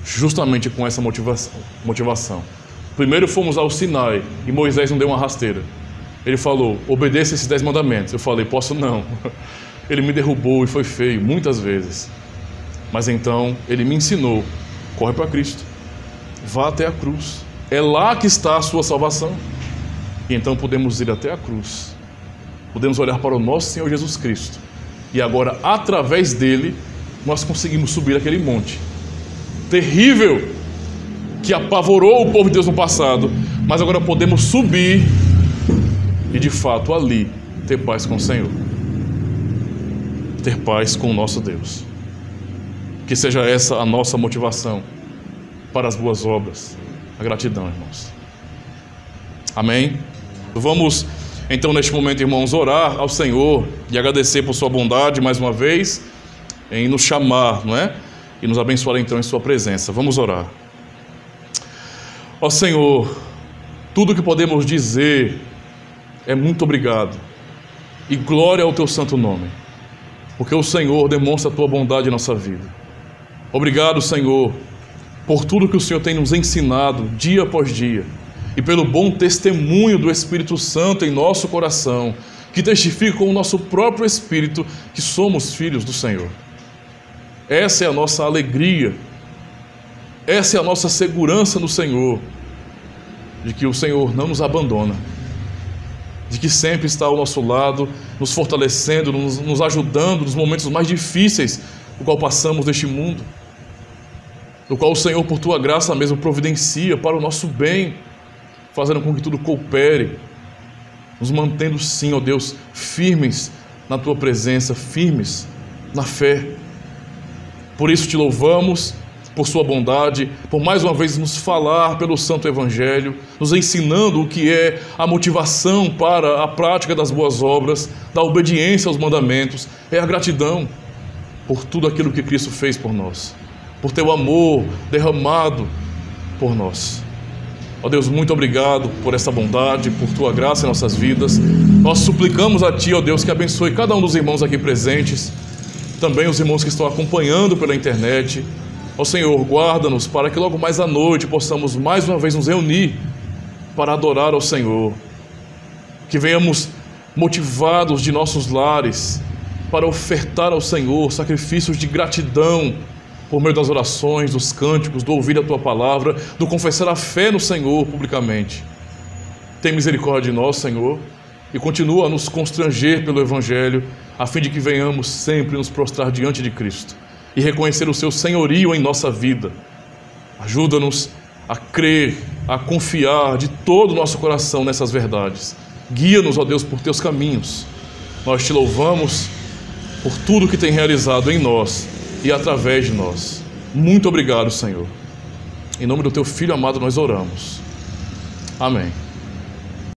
justamente com essa motivação. Primeiro fomos ao Sinai e Moisés não deu uma rasteira. Ele falou: obedeça esses 10 mandamentos. Eu falei: posso não. Ele me derrubou e foi feio muitas vezes. Mas então Ele me ensinou: corre para Cristo, vá até a cruz. É lá que está a sua salvação. E então podemos ir até a cruz. Podemos olhar para o nosso Senhor Jesus Cristo. E agora, através dele, nós conseguimos subir aquele monte terrível que apavorou o povo de Deus no passado, mas agora podemos subir e de fato ali ter paz com o Senhor. ter paz com o nosso Deus. Que seja essa a nossa motivação para as boas obras, a gratidão, irmãos. Amém? Vamos, então, neste momento, irmãos, orar ao Senhor e agradecer por sua bondade, mais uma vez, em nos chamar, não é? E nos abençoar, então, em sua presença. Vamos orar. Ó Senhor, tudo que podemos dizer é muito obrigado e glória ao teu santo nome, porque o Senhor demonstra a tua bondade em nossa vida. Obrigado, Senhor, por tudo que o Senhor tem nos ensinado dia após dia e pelo bom testemunho do Espírito Santo em nosso coração, que testifica com o nosso próprio Espírito que somos filhos do Senhor. Essa é a nossa alegria, essa é a nossa segurança no Senhor, de que o Senhor não nos abandona, de que sempre está ao nosso lado, nos fortalecendo, nos ajudando nos momentos mais difíceis do qual passamos neste mundo, do qual o Senhor, por tua graça mesmo, providencia para o nosso bem, fazendo com que tudo coopere, nos mantendo sim, ó Deus, firmes na tua presença, firmes na fé. Por isso te louvamos, por sua bondade, por mais uma vez nos falar pelo Santo Evangelho, nos ensinando o que é a motivação para a prática das boas obras, da obediência aos mandamentos, é a gratidão por tudo aquilo que Cristo fez por nós, por teu amor derramado por nós. Ó Deus, muito obrigado por essa bondade, por tua graça em nossas vidas. Nós suplicamos a ti, ó Deus, que abençoe cada um dos irmãos aqui presentes, também os irmãos que estão acompanhando pela internet. Ó Senhor, guarda-nos para que logo mais à noite possamos mais uma vez nos reunir para adorar ao Senhor. Que venhamos motivados de nossos lares para ofertar ao Senhor sacrifícios de gratidão por meio das orações, dos cânticos, do ouvir a Tua palavra, do confessar a fé no Senhor publicamente. Tem misericórdia de nós, Senhor, e continua a nos constranger pelo Evangelho, a fim de que venhamos sempre nos prostrar diante de Cristo e reconhecer o Seu senhorio em nossa vida. Ajuda-nos a crer, a confiar de todo o nosso coração nessas verdades. Guia-nos, ó Deus, por Teus caminhos. Nós Te louvamos por tudo que tem realizado em nós e através de nós. Muito obrigado, Senhor. Em nome do Teu Filho amado nós oramos. Amém.